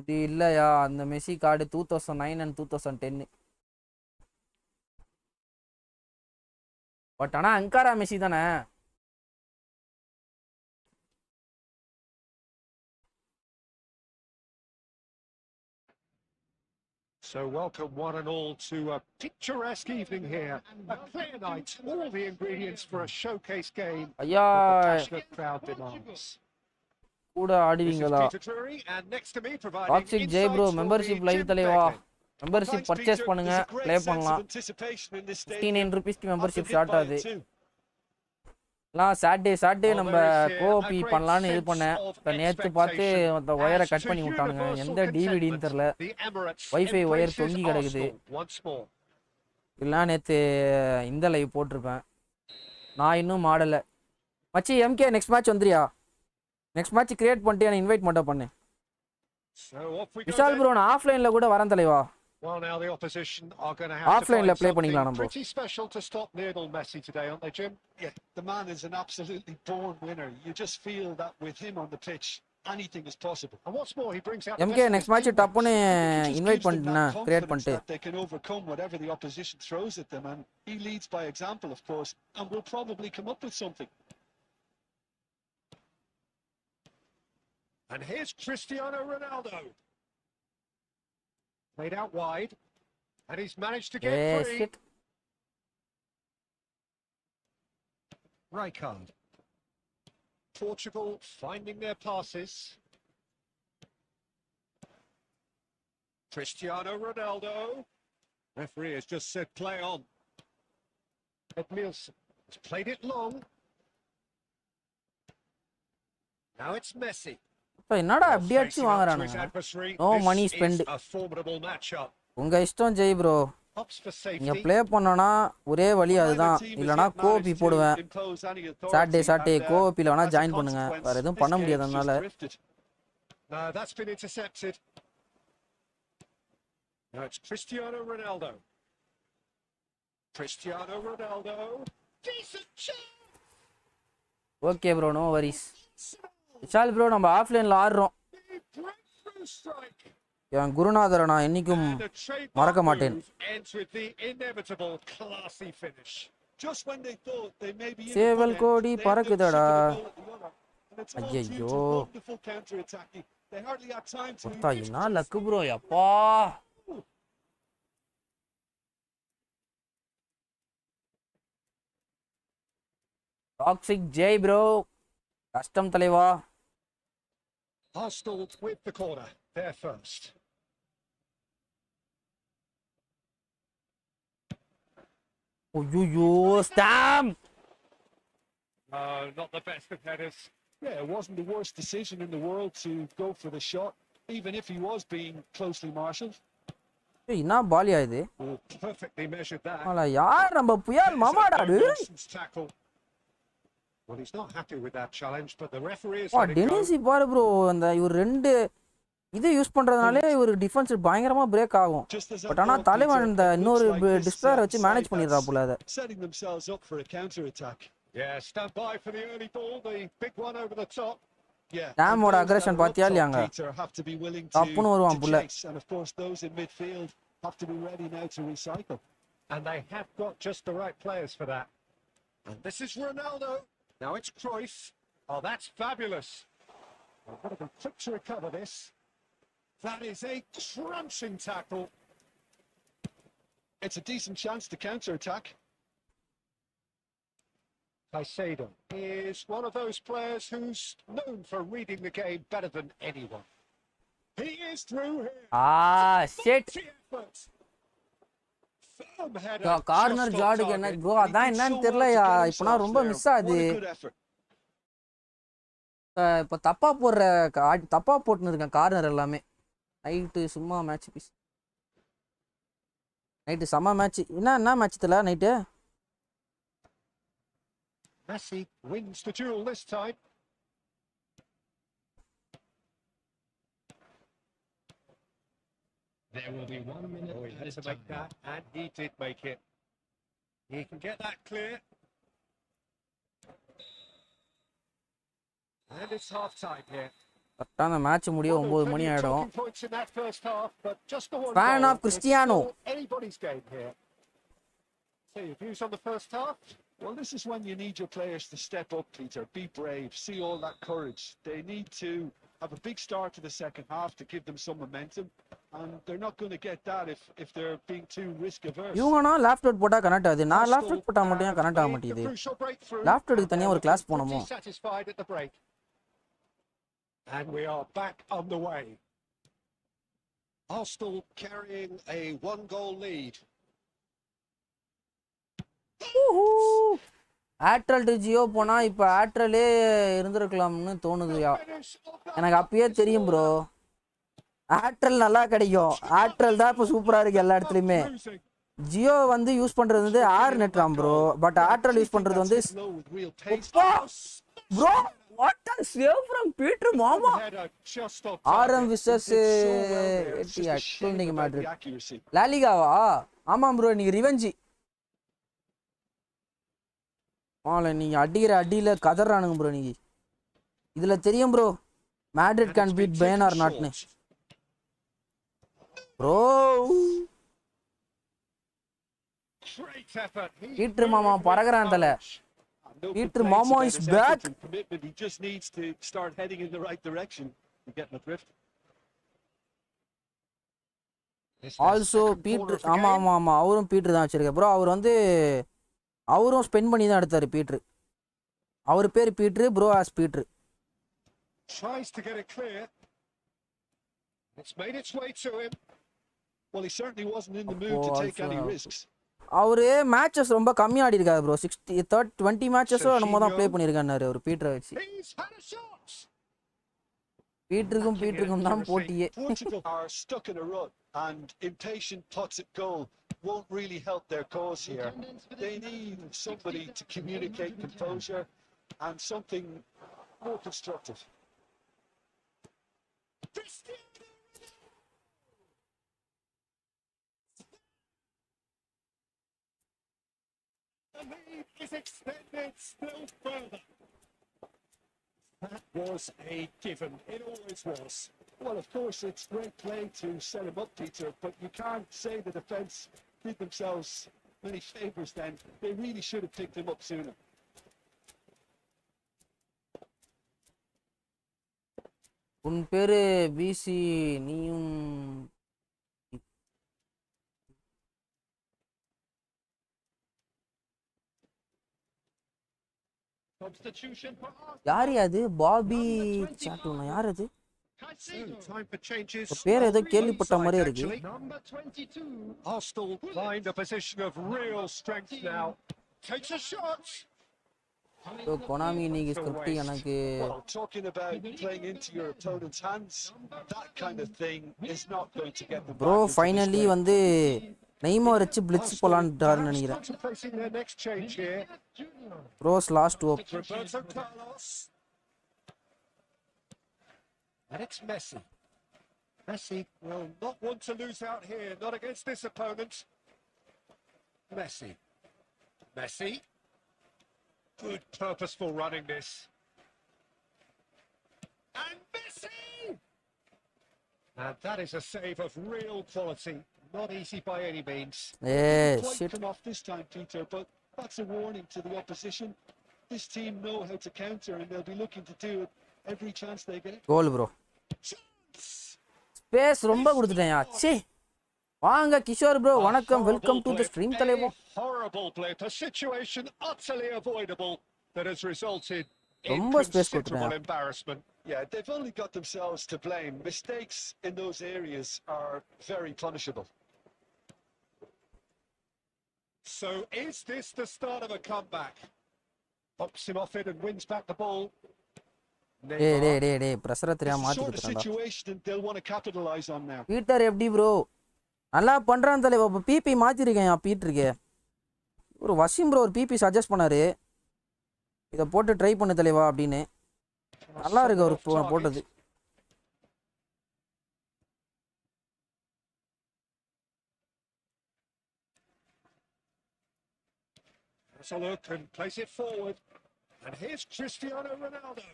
இது இல்லையா அந்த மெஸ்ஸி கார்டு 2009 and 2010. பட் ஆனால் அங்காரா மெஸ்ஸி தானே. So welcome one and all to a picturesque evening here. A clear night, all the ingredients for a showcase game ஐயா that the passionate crowd demands. கூட This is ஆடுவீங்களா? Peter Drury, and next to me providing toxic Jai bro insights will be membership live Jim தலைவா. Beglin. Membership purchase பண்ணுங்க, play பண்ணலாம். 59 ரூபீஸ்க்கு membership start ஆகுது. Saturday நம்ம கோபி பண்ணலான்னு இது பண்ணேன். இப்போ நேற்று பார்த்து அந்த ஒயரை கட் பண்ணி விட்டானுங்க. எந்த டிவிடின்னு தெரில, வைஃபை ஒயர் தொங்கி கிடக்குது. இல்லைனா நேற்று இந்த லைவ் போட்டிருப்பேன். நான் இன்னும் ஆடலை. மச்சி எம்கே நெக்ஸ்ட் மேட்ச் வந்துறியா? நெக்ஸ்ட் மேட்ச் கிரியேட் பண்ணிட்டு என்னை இன்வைட் மட்டும் பண்ணு. விஷால் ப்ரோ நான் ஆஃப்லைனில் கூட வரேன் தலைவா. Well, now the opposition are going to have to Offline find play something pretty special to stop Lionel Messi today, aren't they, Jim? Yeah, the man is an absolutely born winner. You just feel that with him on the pitch, anything is possible. And what's more, he brings out MK next match டப்புன்னு invite பண்ணிட்டேனா create பண்ணிட்டு. They can overcome whatever the opposition throws at them, and he leads by example, of course, and will probably come up with something. And here's Cristiano Ronaldo. Played out wide, and he's managed to get free. Shit. Rijkaard. Portugal finding their passes. Cristiano Ronaldo. Referee has just said play on. Edmilson has played it long. Now it's Messi. என்னடா அப்படி அடிச்சு வாங்குறானுங்க? No money spend. உங்க இஷ்டம் Jai bro. நீங்க play பண்ணனா ஒரே வழி அதுதான். இல்லனா கோபி போடுவேன். சாட்டர்டே கோபில வேணா ஜாயின் பண்ணுங்க. வேற எதுவும் பண்ண முடியாது அதனால. No, that's been intercepted. Now it's Cristiano Ronaldo. Cristiano Ronaldo. Decent shot. Okay bro, no worries. Vishal bro நம்ம ஆஃப்லைனில் ஆடுறோம். என் குருநாதரை நான் என்னைக்கும் மறக்க மாட்டேன். சேவல் கோடி பறக்குதடா. ஐயோ என்ன லக்கு ப்ரோ. அப்பா டாக்ஸிக் ஜெய் ப்ரோ கஷ்டம் தலைவா. Arsenal with the corner, there first. Oyoyo, Stam! No, not the best of headers. Yeah, it wasn't the worst decision in the world to go for the shot, even if he was being closely marshalled. என்ன பாலியா இது? Perfectly measured that. அல யார் நம்ம புயல் மாமாடா இது? Well, he's not happy with that challenge, but the referee is Tennessee பாரு bro. அந்த இவர் ரெண்டு இது யூஸ் பண்றதுனாலே இவர் டிஃபென்ஸ் பயங்கரமா பிரேக் ஆகும். பட் ஆனா தலைவன் இந்த இன்னொரு டிஸ்ட்ராயர் வச்சு மேனேஜ் பண்ணிடுறா போல அத. Setting themselves up for a counter attack. Yeah, stand by for the early ball, the big one over the top. Yeah. டேமோட அக்ரெஷன் பாத்தியா இல்லையாங்க? தப்புன்னு வருவான் புள்ள. And of course those in midfield have to be ready now to recycle. And they have got just the right players for that. And this is Ronaldo. Now it's Cruyff. Oh, that's fabulous. I've got to be quick to recover this. That is a crunching tackle. It's a decent chance to counter-attack. Caicedo is one of those players who's known for reading the game better than anyone. He is through here. Shit. Firm header. Corner ஜாடுக்கு என்ன ப்ரோ அதான் என்னன்னு தெரியலையா. இப்பனா ரொம்ப miss ஆகுது. இப்ப தப்பா போட்டுன்னு இருக்கேன் கார்னர் எல்லாமே. நைட்டு சும்மா மேட்ச் பீஸ். நைட்டு செம்ம மேட்ச். என்ன மேட்ச் தெரியல night. Messi wins the duel this time. There will be 1 minute Oh, he had added to make time. that, and he did make it. He can get that clear. And it's half time here. கரெக்டாக அந்த match முடிய 9 மணி Plenty of ஆகிடும். talking points in that first half, but just the one Fan goal. of Cristiano. It's still anybody's game here. So your views on the first half? Well, this is when you need your players to step up, Peter. Be brave, see all that courage. They need to have a big start to the second half to give them some momentum, and they're not going to get that if they're being too risk averse. இவங்கனா left out போட்டால் connect ஆகுது. நான் left out போட்டால் மட்டும் ஏன் connect ஆக Made the மாட்டேங்குது. crucial breakthrough, left அவுட்டுக்கு and தனியாக ஒரு they're கிளாஸ் looking போனோமோ. pretty satisfied at the break. And we are back on the way. Arsenal carrying a 1-goal lead. Airtel to Jio போனால் இப்போ ஏர்டெல்லே இருந்திருக்கலாம்னு தோணுதுயா. எனக்கு அப்பயே தெரியும் ப்ரோ, ஏர்டெல் நல்லா கிடைக்கும். ஏர்டெல் தான் இப்போ சூப்பராக இருக்குது எல்லா இடத்துலையுமே. ஜியோ வந்து யூஸ் பண்ணுறது வந்து ஏர் நெட்ராம் ப்ரோ, பட் ஏர்டெல் யூஸ் பண்ணுறது வந்து bro. What are save from Peter மாமா. ஆர்எம் விசஸ் இன்னைக்கு மேட்ரிட் லாலிகாவா? ஆமாம் ப்ரோ, இன்னைக்கு ரிவெஞ்சி. நீங்கள் அடிக்கிற அடியில் கதறானுங்க ப்ரோ. நீங்கள் இதில் தெரியும் ப்ரோ, Madrid can beat Bayern or நாட்னு ப்ரோ. பீட்டர் மாமா பறகுறான் தலை. Peter Mama is back. He just needs to start heading in the right direction and get the drift. Also Pedro, ஆமாம் அவரும் பீட்ரு தான் வச்சிருக்கேன் ப்ரோ. அவர் வந்து அவரும் ஸ்பெண்ட் பண்ணி தான் எடுத்தார் பீட்ரு. அவர் பேர் Pedro, bro as Pedro. Tries to get it clear. It's made its way to him. Well, he certainly wasn't in the mood to take any risks. அவரு மேட்சஸ் ரொம்ப கம்மியாக ஆடி இருக்காரு ப்ரோ. 20 மேட்சஸோ நம்ம தான் ப்ளே பண்ணியிருக்காரு அவர் பீட்டரை வச்சு. பீட்டருக்கும் தான் போட்டியே. Portugal are stuck in a rut, and impatient pots at goal won't really help their cause here. They need somebody to communicate composure and something more constructive. The lead is extended still further. That was a given. It always was. Well, of course, it's great play to set him up, Peter, but you can't say the defence did themselves many favours then. They really should have picked him up sooner. உன் பேரு PC, நீயும் Substitution for Arsenal. யார் அது? Bobby சாட்டூனா யார் அது? Time for changes. பேர் ஏதோ கேள்விப்பட்ட மாதிரியே இருக்கு. Number 22. Arsenal find a position of real strength now. Takes a shot. So Konami இன்னைக்கு ஸ்கிரிப்ட் எனக்கு Well, talking about playing into your opponent's hands, that kind of thing is not going to get them bro back into this finally game. வந்து Neymar வச்சு blitz போலான்ட்டாருன்னு நினைக்கிறேன். Contemplating their next change here. Junior. Bros last hope. Roberto Carlos. And it's Messi. Messi will not want to lose out here, not against this opponent. Messi. Messi. Good purposeful running this. And Messi! And that is a save of real quality. Not easy by any means. Quite shit. come off this time, Peter, but that's a warning to the opposition. This team know how to counter, and they'll be looking to do it every chance they get. Goal bro. Space ரொம்ப கொடுத்துட்டேன். சே வாங்க Kishore bro, வணக்கம், welcome to the stream தலைவா. Horrible blip, a situation utterly avoidable that has resulted in ரொம்ப space considerable கொடுத்துட்டேன். embarrassment. Yeah, they've only got themselves to blame. Mistakes in those areas are very punishable. So is this the start of a comeback? Pops him off it and wins back the ball. டேய் பிரஷரை It's தெரியாம the மாத்தி sort of குடுத்துறேன்டா. situation that they'll want to capitalize on now. Peter எப்படி bro நல்லா பண்றான் தலைவா. இப்போ BP மாத்திருக்கேன் பீட்டருக்கு. ஒரு வசிம் ப்ரோ ஒரு பிபி சஜஸ்ட் பண்ணாரு, இதை போட்டு ட்ரை பண்ணு தலைவா அப்படின்னு. நல்லா இருக்கு அவர் போட்டது. Let's look and place it forward. And here's Cristiano Ronaldo.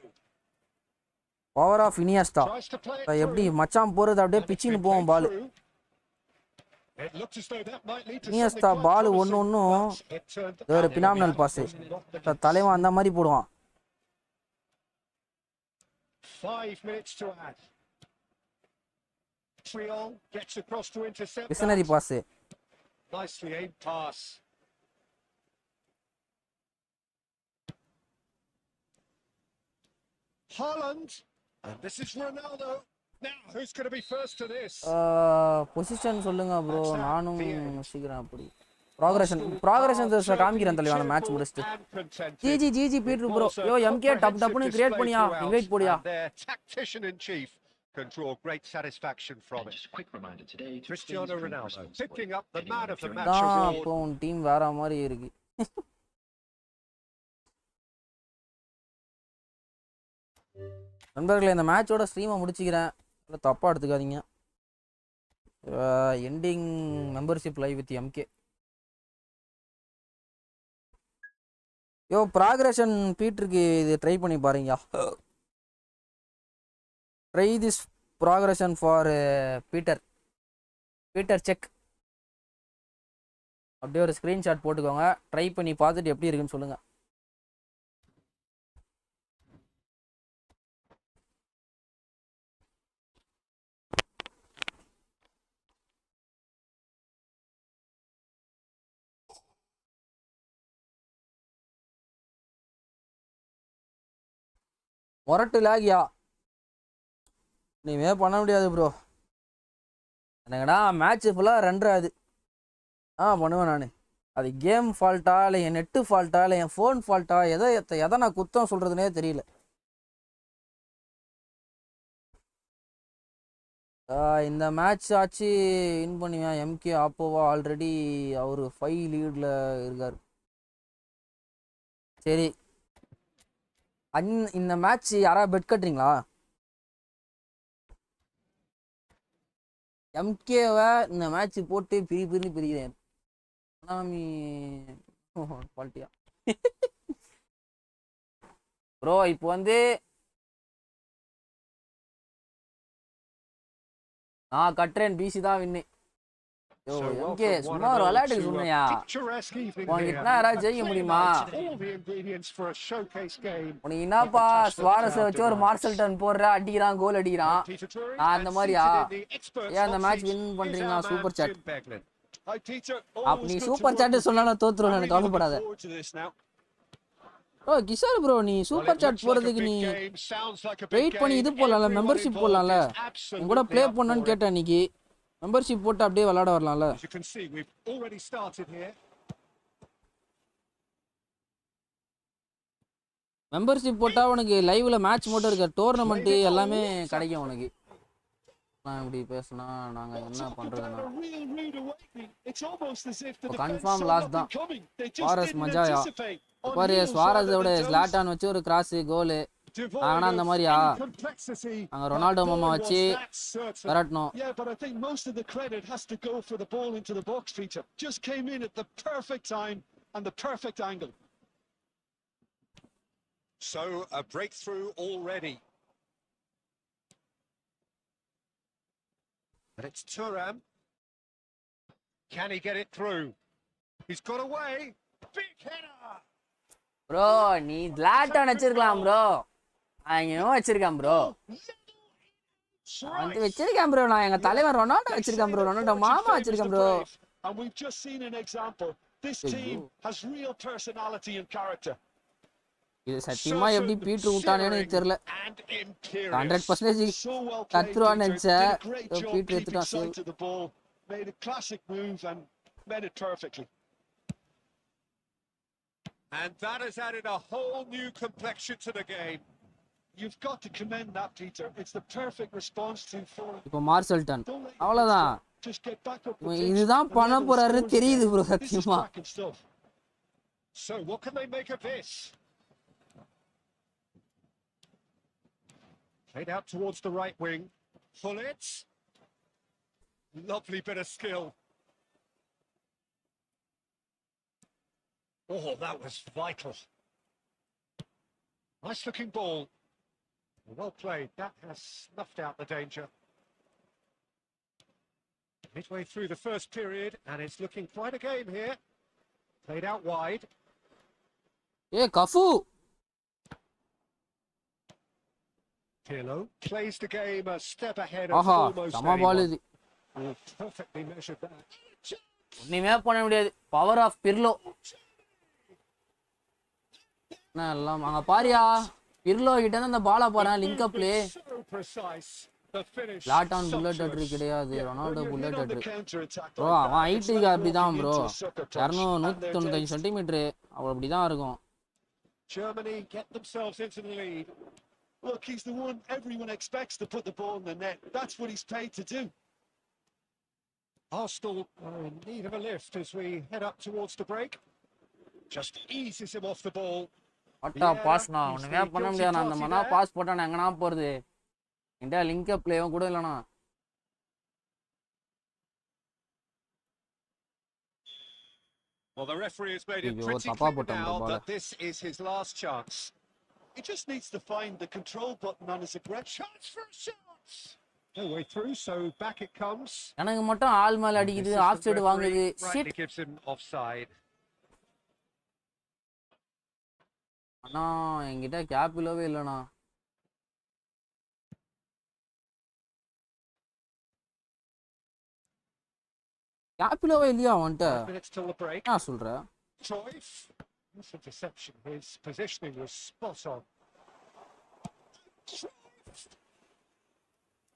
Power of Iniesta. Tries to play it எப்படி through. மச்சான் போறது அப்படியே And it's பிச்சின்னு been போவோம் played ball. through. It looked as though that might lead to Iniesta something quite ball promising, ஒன்னும் but it turned ஒரு out to be phenomenal pass. not the case. தலைவன் அந்த மாதிரி போடுவான். 5 minutes to add. Triol gets across to intercept visionary that. Pass. Nicely aimed pass. Haaland, and this is Ronaldo. Now, who's going to be first to this? Position சொல்லுங்க bro, நானும் சீக்கிரம் அப்படி progression காமிக்கிறேன் தலைவா அந்த மேட்ச் முடிச்சிட்டு. GG Peter bro. Yo MK டப்புன்னு create பண்ணியா, இன்வைட் போடியா. Their tactician in chief can draw great satisfaction from it. Cristiano Ronaldo picking up the man of the match தான் award. இப்போ உன் டீம் வேற மாதிரி இருக்கு. நண்பர்களே இந்த மேட்சோட ஸ்ட்ரீமை முடிச்சுக்கிறேன், தப்பாக எடுத்துக்காதீங்க. Ending membership live with MK. Yo progression பீட்டருக்கு இது ட்ரை பண்ணி பாருங்க. Try this progression for Peter check. அப்படியே ஒரு ஸ்க்ரீன்ஷாட் போட்டுக்கோங்க, ட்ரை பண்ணி பார்த்துட்டு எப்படி இருக்குன்னு சொல்லுங்கள். மொரட்டு லாகியா நீவே பண்ண முடியாது ப்ரோ. எனக்குடா மேட்ச் ஃபுல்லாக ரன்றாது. பண்ணுவேன் நான். அது கேம் ஃபால்ட்டா இல்லை என் நெட்டு ஃபால்ட்டா இல்லை என் ஃபோன் ஃபால்ட்டா, எதை நான் குத்தம் சொல்கிறதுனே தெரியல. இந்த மேட்ச் ஆச்சு வின் பண்ணுவேன். எம்கே ஆப்போவா ஆல்ரெடி அவர் 5 லீடில் இருக்கார். சரி இந்த மேட்ச் யாராவது பெட் கட்டுறீங்களா? எம்கேவை இந்த மேட்ச் போட்டு பிரிக்கிறேன். குவாலிட்டியா ப்ரோ. இப்போ வந்து நான் கட்டுறேன், பிசி தான் வின்னு. எம்கே சும்மா ஒரு விளையாட்டுக்கு சொன்னியா, உனக்கு யாராவது ஜெயிக்க முடியுமா? உனக்கு என்னப்பா சுவாரஸை வச்சு ஒரு மார்சல் டன் போடுற, அடிக்கிறான், கோல் அடிக்கிறான். நான் அந்த மாதிரியா? ஏன் அந்த மேட்ச் வின் பண்றீங்களா? Super chat. அப்ப நீ சூப்பர் சாட் சொன்னாலும் தோத்துருவேன், எனக்கு கவலைப்படாத. கிஷோர் ப்ரோ, நீ சூப்பர் சாட் போறதுக்கு நீ வெயிட் பண்ணி இது போடலாம்ல, மெம்பர்ஷிப் போடலாம்ல. என் கூட ப்ளே பண்ணணும்னு கேட்டேன் இன்னைக்கு. மெம்பர்ஷிப் போட்டு அப்படியே விளையாட வரலாம்ல. மெம்பர்ஷிப் போட்டா உனக்கு லைவ்ல மேட்ச் மட்டும் இருக்க, டோர்னமெண்ட் எல்லாமே கிடைக்கும் உனக்கு. நான் இப்படி பேசினா நாங்க என்ன பண்றதுன்னா கன்ஃபார்ம் லாஸ் தான். சுவாரஸ் மஜாயா பாரு, சுவாரஸோட ஸ்லாட்டான் வச்சு ஒரு கிராஸ் கோலு. ஆனா அந்த மாதிரியா அங்க ரொனால்டோ மாமா வச்சு விரட்டணும். Yeah, but I think most of the credit has to go for the ball into the box, Peter. Just came in at the perfect time and the perfect angle. So a breakthrough already. But it's Thuram. Can he get it through? He's got away. Big header. Bro, நீ Zlatan வச்சிருக்கலாம் bro. நான் வச்சிருக்கேன் bro. வந்து வச்சிருக்கேன் bro. நான் எங்க தலைவர் Ronaldo வச்சிருக்கேன் ப்ரோ. ரொனால்டோ மாமா வச்சிருக்கேன் bro. And we've just seen an example. This team has real personality and character. இது சத்தியமா எப்படி பீட்டர் விட்டானேன்னு தெரியல. 100% கத்துருவான்னு நினைச்சேன். பீட்டர் எடுத்துட்டான். Made a classic move and made it perfectly. And that has added a whole new complexion to the game. you've got to commend that, Peter. It's the perfect response to falling. இப்போ மார்சல்டன் Don't let your அவ்வளோதான். head slip. Just get back up the இவன் pitch இதுதான் and பண்ண level the போறாருன்னு scores தெரியுது again. Bro This is சத்தியமா. cracking stuff. So what can they make of this? Played out towards the right wing. Pull it. Lovely bit of skill. Oh, that was vital. Nice looking ball. Well played. That has snuffed out the danger. Midway through the first period, and it's looking quite a game here. Played out wide. ஏ Cafu Pirlo plays the game a step ahead of ஆஹா almost சம பால் anyone. இது. Oh, perfectly measured that. ஒண்ணுமே பண்ண முடியாது. Power of Pirlo. என்ன எல்லாம் அங்க பாரியா பிர்லோ கிட்ட இருந்து அந்த பாலை போறான் link up play. So precise. The finish. லாட்டான் புல்லட் ஹெட்ரி கிடையாது. Ronaldo bullet ஹெட்ரி. ப்ரோ அவன் ஹைட்டுக்கு அப்படிதான் ப்ரோ. 195 சென்டிமீட்டர் அவள் அப்படிதான் இருக்கும். Germany get themselves into the lead. Look, he's the one everyone expects to put the ball in the net. That's what he's paid to do. Arsenal are in need of a lift as we head up towards the break. Just eases him off the ball. அட்டா பாஸ்னா ஒண்ணுமே பண்ண முடியாது. அந்த மனா pass போட்டா நான் எங்கனா போறது. இந்த link அப் ப்ளேவும் கூட இல்லனா. Well, the referee has made it ஐயோ pretty தப்பா clear போட்டான் now ball. that this is his last chance. He just needs to find the control button on his aggressive. Chance for a shot. No way through, so back it comes. எனக்கு மட்டும் ஆள் மேல அடிக்குது, off side வாங்குது. Rightly shit. gives him offside. அண்ணா என்கிட்ட gap இல்லவே இல்லண்ணா. Gap இல்லவே இல்லையா அவன்கிட்ட? 5 minutes till the break. நான் சொல்றேன். Choice. This interception. His positioning was spot on.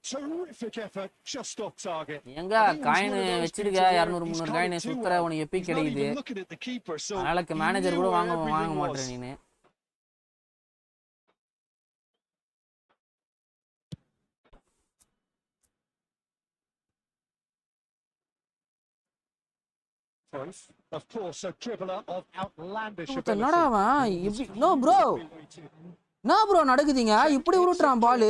Terrific effort, just off target. எங்க காயின் வச்சிருக்க 200 300 காயின் சுத்தற உனக்கு எப்பிக் கிடைக்குது. அதனால மேனேஜர் கூட வாங்க மாட்டேன் நீனு. Of course, a dribbler of outlandish என்னடா ability. அவன் இப்படி நோ ப்ரோ. என்ன ப்ரோ நடக்குதுங்க? இப்படி உருட்டுறான் பால்.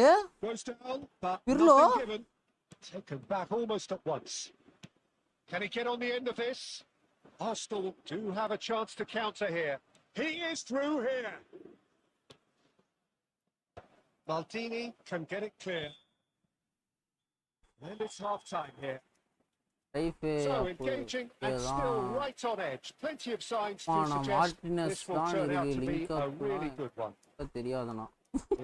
Goes down, but Pirlo? nothing given. Taken back almost at once. Can he get on the end of this? Arsenal do have a chance to counter here. He is through here. Maldini can get it clear. And it's half time here. So engaging and still right on edge. Plenty of signs to suggest this will turn out to be a really good one. தெரியாதனா.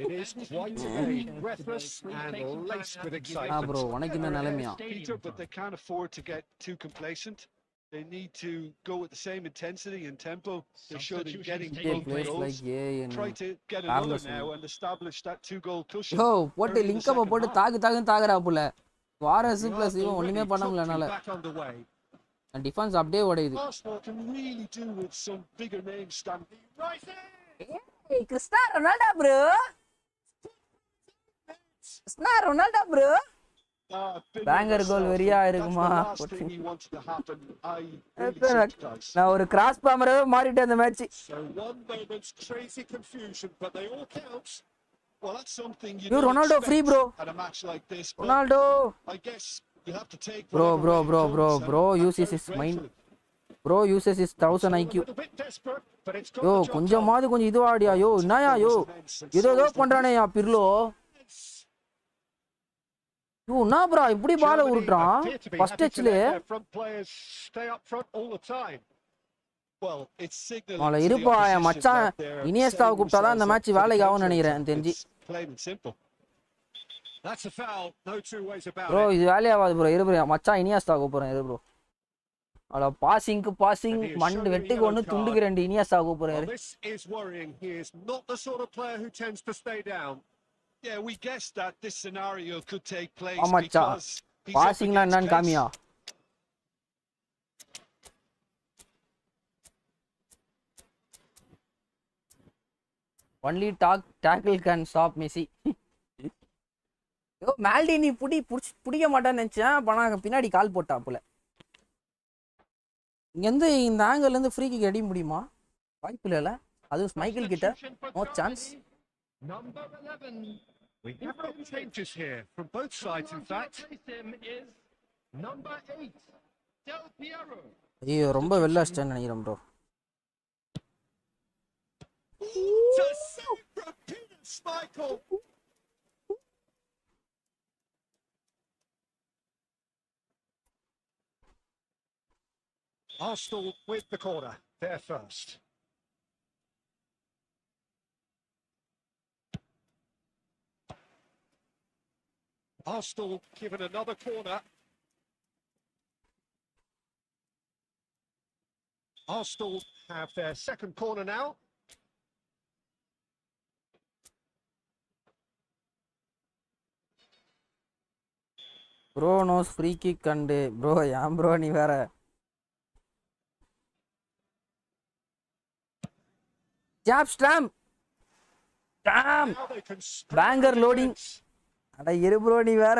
It is quite a game, breathless and laced with excitement. bro உனக்கு என்ன நிலைமையா? Peter, but they can't afford to get too complacent. They need to go at the same intensity and tempo they showed in getting both goals. Try to get another now and establish that 2-goal cushion. யோ போட்டு link அப் போட்டு தாகுன்னு தாகுறா புள்ள. வாரஸ் plus இவன் ஒண்ணுமே பண்ண முடியலனால defence அப்படியே ஓடுது. Arsenal can really do with some bigger names standing. ஏய் Cristiano Ronaldo bro. Cristiano Ronaldo bro. Banger goal வெரியா இருக்குமா? நான் ஒரு கிராஸ் பாமரவே மாறிட்டேன் அந்த மேட்ச். Well, that's something you don't Ronaldo free bro at a match like this. Ronaldo, I guess you have to take bro uses his mind. Bro uses his 1000 IQ. யோ கொஞ்சமாவது கொஞ்சம் இதுவாடியா யோ என்னயா யோ ஏதோ பண்றானே யா பிர்லோ. யோ என்ன ப்ரோ இப்படி பால் உருட்றான் ஃபர்ஸ்ட் டச்ல. Well, it's signaling. அவள இருப்பா மச்சான் இனியஸ்டாவை கூப்பிட்டா தான் இந்த மேட்ச் வேலைக்கு ஆகும்னு நினைக்கிறேன் தெரிஞ்சு. That's a foul, no two ways about it. Bro இது வேலைய ஆகாது ப்ரோ. இரு ப்ரோ மச்சான் இனியஸ்டா கூப்பிடுறேன் இரு ப்ரோ. அவள பாசிங் மண்டு வெட்டுக்கு ஒன்னு துண்டுக்கு ரெண்டு இனியஸ்டா கூப்பிடுறாரு. This is worrying. He is not the sort of player who tends to stay down. Yeah, we guessed that this scenario could take place because பாசிங்னா என்னன்னு காமியா. Only tackle can stop Messi. Yo Maldini பிடிக்க மாட்டான்னு நினைச்சேன். ஆனா பின்னாடி கால் போட்டா போல. இங்கேருந்து இந்த ஆங்கிள் இருந்து ஃப்ரீ கிக் அடிக்க முடியுமா? வாய்ப்பு இல்லைல்ல. அதுவும் ஸ்மைக்கிள் கிட்ட no chance. Number 11. We have got changes here from both sides, in fact. Him is number 8, Del Piero. ஐயோ ரொம்ப வெள்ள அடிச்சிட்டேன்னு நினைக்கிறேன் bro. To save from Peter Schmeichel. Arsenal with the corner, there first. Arsenal given another corner. Arsenal have their second corner now. Bro நோஸ் free kick கண்டு bro ஏன் bro நீ வேற. Jaap Stam டாம் Now they can banger loading. அட இரு bro நீ வேற.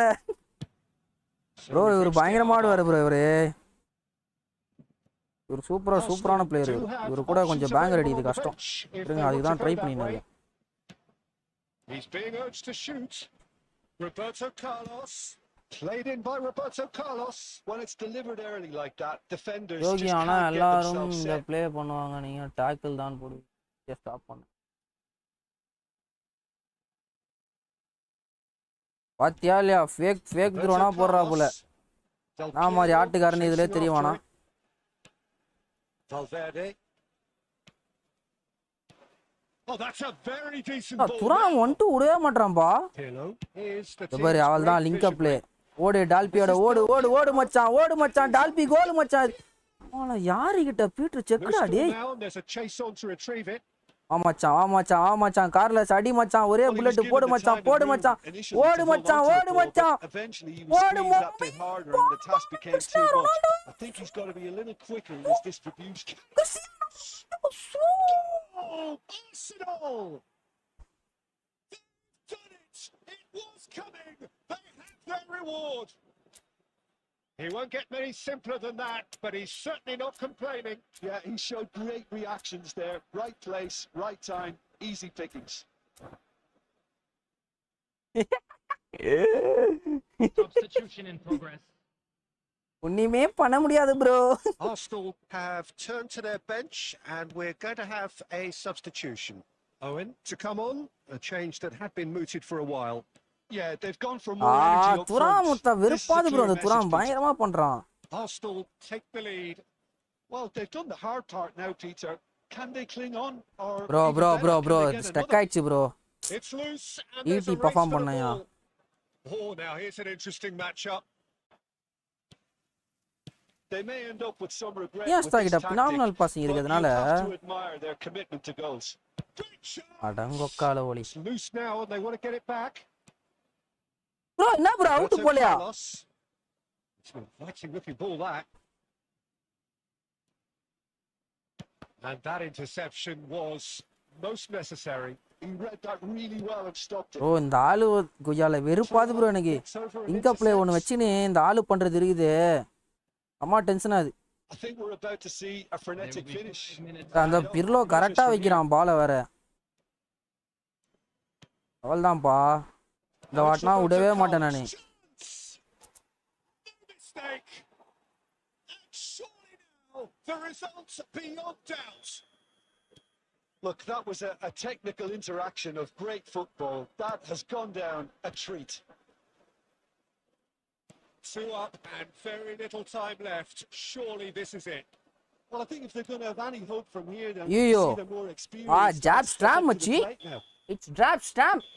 ப்ரோ இவர் பயங்கரமா ஆடுவாரு ப்ரோ. இவர் சூப்பரான பிளேயர். இவரு கூட கொஞ்சம் பேங்கர் அடிக்குது கஷ்டம். இருங்க அதுக்கு தான் ட்ரை பண்ணிருந்தேன். He's being urged to shoot. Roberto Carlos played in by Roberto Carlos. When it's delivered early like that, defenders Yogi just ஆனா can't get எல்லாரும் themselves இந்த set. ப்ளே பண்ணுவாங்க. நீங்க டாக்கிள் தான் போடு. ஸ்டாப் பண்ணு. பாத்தியா இல்லையா? ஃபேக் த்ரோனா போடுறா போல. நான் மாதிரி ஆட்டுக்காரன் இதுல தெரியவானா? Valverde. Oh, that's a very decent ball. துராம் 1-2 விடவே மாட்டான்பா. Pirlo is the team's பாரு அவள் தான் great link up play. visionary. ஓடு டால்பியோட ஓடு மச்சான் டால்பி கோல் மச்சான். ஆனா யாரு கிட்ட பீட்டர் செக்குடா Loose டேய். ball now, and there's a chase on to retrieve it. வா மச்சான் கார்லஸ் அடி மச்சான். ஒரே Well, he was bullet given போடு the மச்சான் time and room initially to ஓடு hold மச்சான் on to the ball, but eventually he was ஓடு squeezed that bit harder and the task became too much. I think he's got to be a little quicker in his distribution. Oh, Arsenal! They've done it! It was coming! They have their reward! He won't get many simpler than that, but he's certainly not complaining. Yeah, he showed great reactions there. Right place, right time, easy pickings. Substitution in progress. ஒண்ணுமே பண்ண முடியாது bro. Arsenal have turned to their bench, and we're going to have a substitution. Owen to come on, a change that had been mooted for a while. Yeah, they've gone for more energy up Thuram front. முத்த This is a வெறுப்பாது bro. clear அந்த message, Thuram Peter. பயங்கரமா பண்றான். Arsenal take the lead. Well, they've done the hard part now, Peter. Can they cling on? Or bro even better, can they get stuck another? ஆயிடுச்சு bro. It's loose, and there's a ஈட்டி race perform for the பண்ணையா? ball. Oh, now here's an interesting matchup. They may end up with some regret ஏன் with ஸ்டா this கிட்ட tactic, phenomenal passing but you இருக்கிறதுனால have to admire their commitment to goals. Great shot. அடங்கொக்கால ஒளி. It's loose now, and they want to get it back. Bro என்ன bro out Roberto போலையா? Carlos. It's an inviting looking ball, that. And that interception was most necessary. He read that really well and stopped it. Bro இந்த ஆளு கொய்யால வெறுப்பாது bro எனக்கு. It's over and link up play ஒன்னு intercepts. வச்சுன்னு இந்த ஆளு பண்றது இருக்குது. அம்மா டென்ஷன் ஆகுது. I think we're about to see a There will frenetic be finish. 5 minutes. அந்த பிர்லோ கரெக்டா வைக்கிறான் பால வேற. அவள்தான்ப்பா. இந்த வாட்டினா விடவே மாட்டேன் நானு. Chance. No mistake. And surely now the results beyond doubt. Look, that was a technical interaction of great football. That has gone down a treat. 2 up and very little time left. Surely this is it. Well, I think if they're going to have any hope from here, then Yo. see the more experienced. jab step stram up to the machi. plate now. It's drop stamp.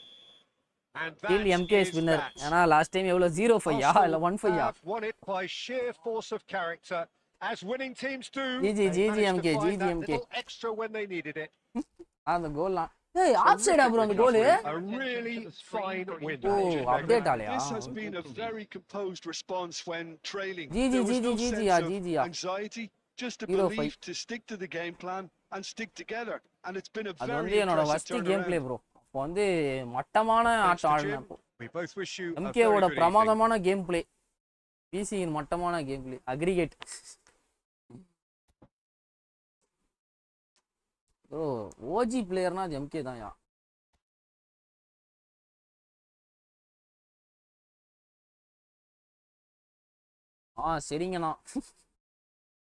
And Kill that MK's is winner. that. ஏன்னா last time எவ்வளவு 0-5 இல்ல 1-5 have won it by sheer force of character, as winning teams do. GG, They managed MK, to find that MK. little extra when they needed it. அந்த கோல்லாம். ஏய் of சைடா bro அந்த கோல். A really fine win. ஓ update ஆலையா? This has been a very composed response when trailing. GG, There was no GG, sense of GG. anxiety. just a 0-5. belief to stick to the game plan and stick together. And it's been a அது very வந்து என்னோட impressive first game play turnaround. Bro. அப்போ வந்து மட்டமான Thanks atom to ஆடினேன் Jim. அப்போ. We both wish you a very MK ஓட good evening. பிரமாதமான gameplay. PC இன் மட்டமான gameplay. Aggregate. Bro OG பிளேயர்னா அது MK தான்யா. சரிங்கண்ணா.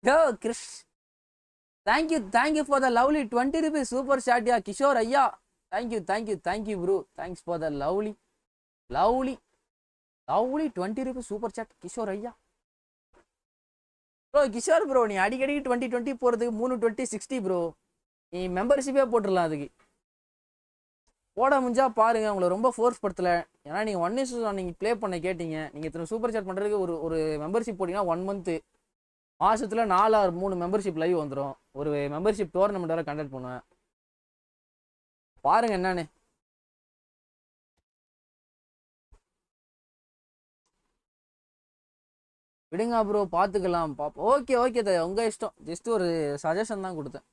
Yo Chris, thank you for the lovely 20 rupees super chat யா கிஷோர் ஐயா. Thank you bro. Thanks for the lovely 20 rupees super chat Kishore ஐயா. ப்ரோ கிஷோர் ப்ரோ, நீ அடிக்கடி 20 போகிறதுக்கு 3 20 60 ப்ரோ. நீ மெம்பர்ஷிப்பே போட்டுடலாம். அதுக்கு போட முடிஞ்சா பாருங்க. உங்களை ரொம்ப ஃபோர்ஸ் படுத்தல. ஏன்னா நீங்கள் 1:1 நீங்கள் ப்ளே பண்ண கேட்டீங்க. நீங்கள் இத்தனை சூப்பர் சாட் பண்ணுறதுக்கு ஒரு மெம்பர்ஷிப் போட்டிங்கன்னா 1 month மாதத்தில் 4 or 3 மெம்பர்ஷிப் லைவ் வந்துடும். ஒரு மெம்பர்ஷிப் டோர்னமெண்ட் வேறு கண்டக்ட் பண்ணுவேன். பாருங்க என்னன்னு. விடுங்க ப்ரோ, பார்த்துக்கலாம் பாப்போம். ஓகே தயா, உங்கள் இஷ்டம். ஜஸ்ட் ஒரு சஜஷன் தான் கொடுத்தேன்.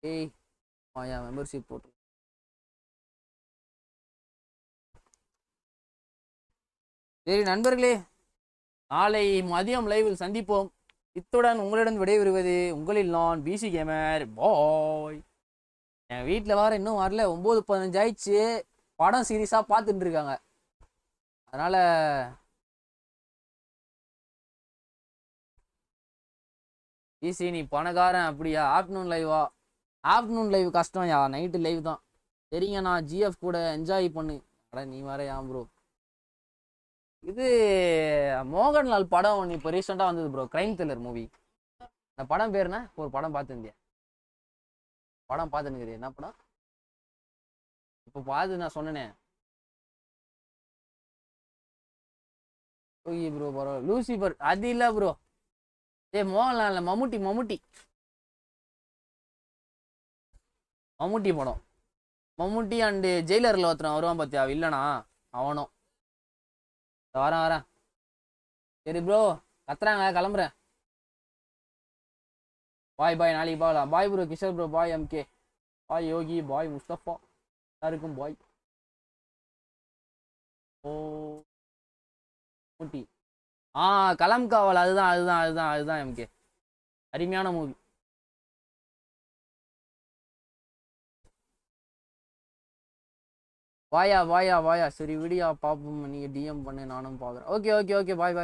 ஏய் ஆயா மெம்பர்ஷிப் போட்டு. சரி நண்பர்களே, நாளை மதியம் லைவில் சந்திப்போம். இத்துடன் உங்களிடம் விடைபெறுவது உங்களில் நான் பிசி கேமர். பாய். என் வீட்டில் வேறு இன்னும் வரல. 9:15 ஆயிடுச்சு. படம் சீரியஸாக பார்த்துட்டு இருக்காங்க. அதனால் பிசி நீ பணக்காரன் அப்படியா? ஆஃப்டர்நூன் லைவா? ஆஃப்டர்நூன் லைவ் கஷ்டம் யா, நைட்டு லைவ் தான். சரிங்க, நான் ஜிஎஃப் கூட என்ஜாய் பண்ணு. அட நீ வரையா ப்ரோ. இது மோகன்லால் படம் ஒன்று இப்போ ரீசெண்டாக வந்தது ப்ரோ, கிரைம் த்ரில்லர் மூவி. அந்த படம் பேருனா ஒரு படம் பார்த்துருந்தியா? படம் பார்த்துன்னுக்குது. என்ன படம்? இப்போ பார்த்து நான் சொன்னேனே. ஓகே ப்ரோ, பரவாயில்ல. லூசிபர் அது இல்லை ப்ரோ. மோகன்லால் மம்முட்டி படம். மம்முட்டி அண்டு ஜெயிலரில் ஒருத்தன் வருவான் பார்த்தியா, இல்லைண்ணா அவனும். வரேன். சரி ப்ரோ, கத்துறாங்க, கிளம்புறேன். பாய் நாளைக்கு பாக்கலாம். Bye bro Kishore bro. Bye MK. Bye Yogi. Bye Mustafa. எல்லாருக்கும் பாய். ஓ முட்டி. களம் காவல். அதுதான் எம்கே. அருமையான மூவி. வாயா. சரி விடியா பாப்போம். நீங்க டிஎம் பண்ணு, நானும் பாக்குறேன். ஓகே. பாய்.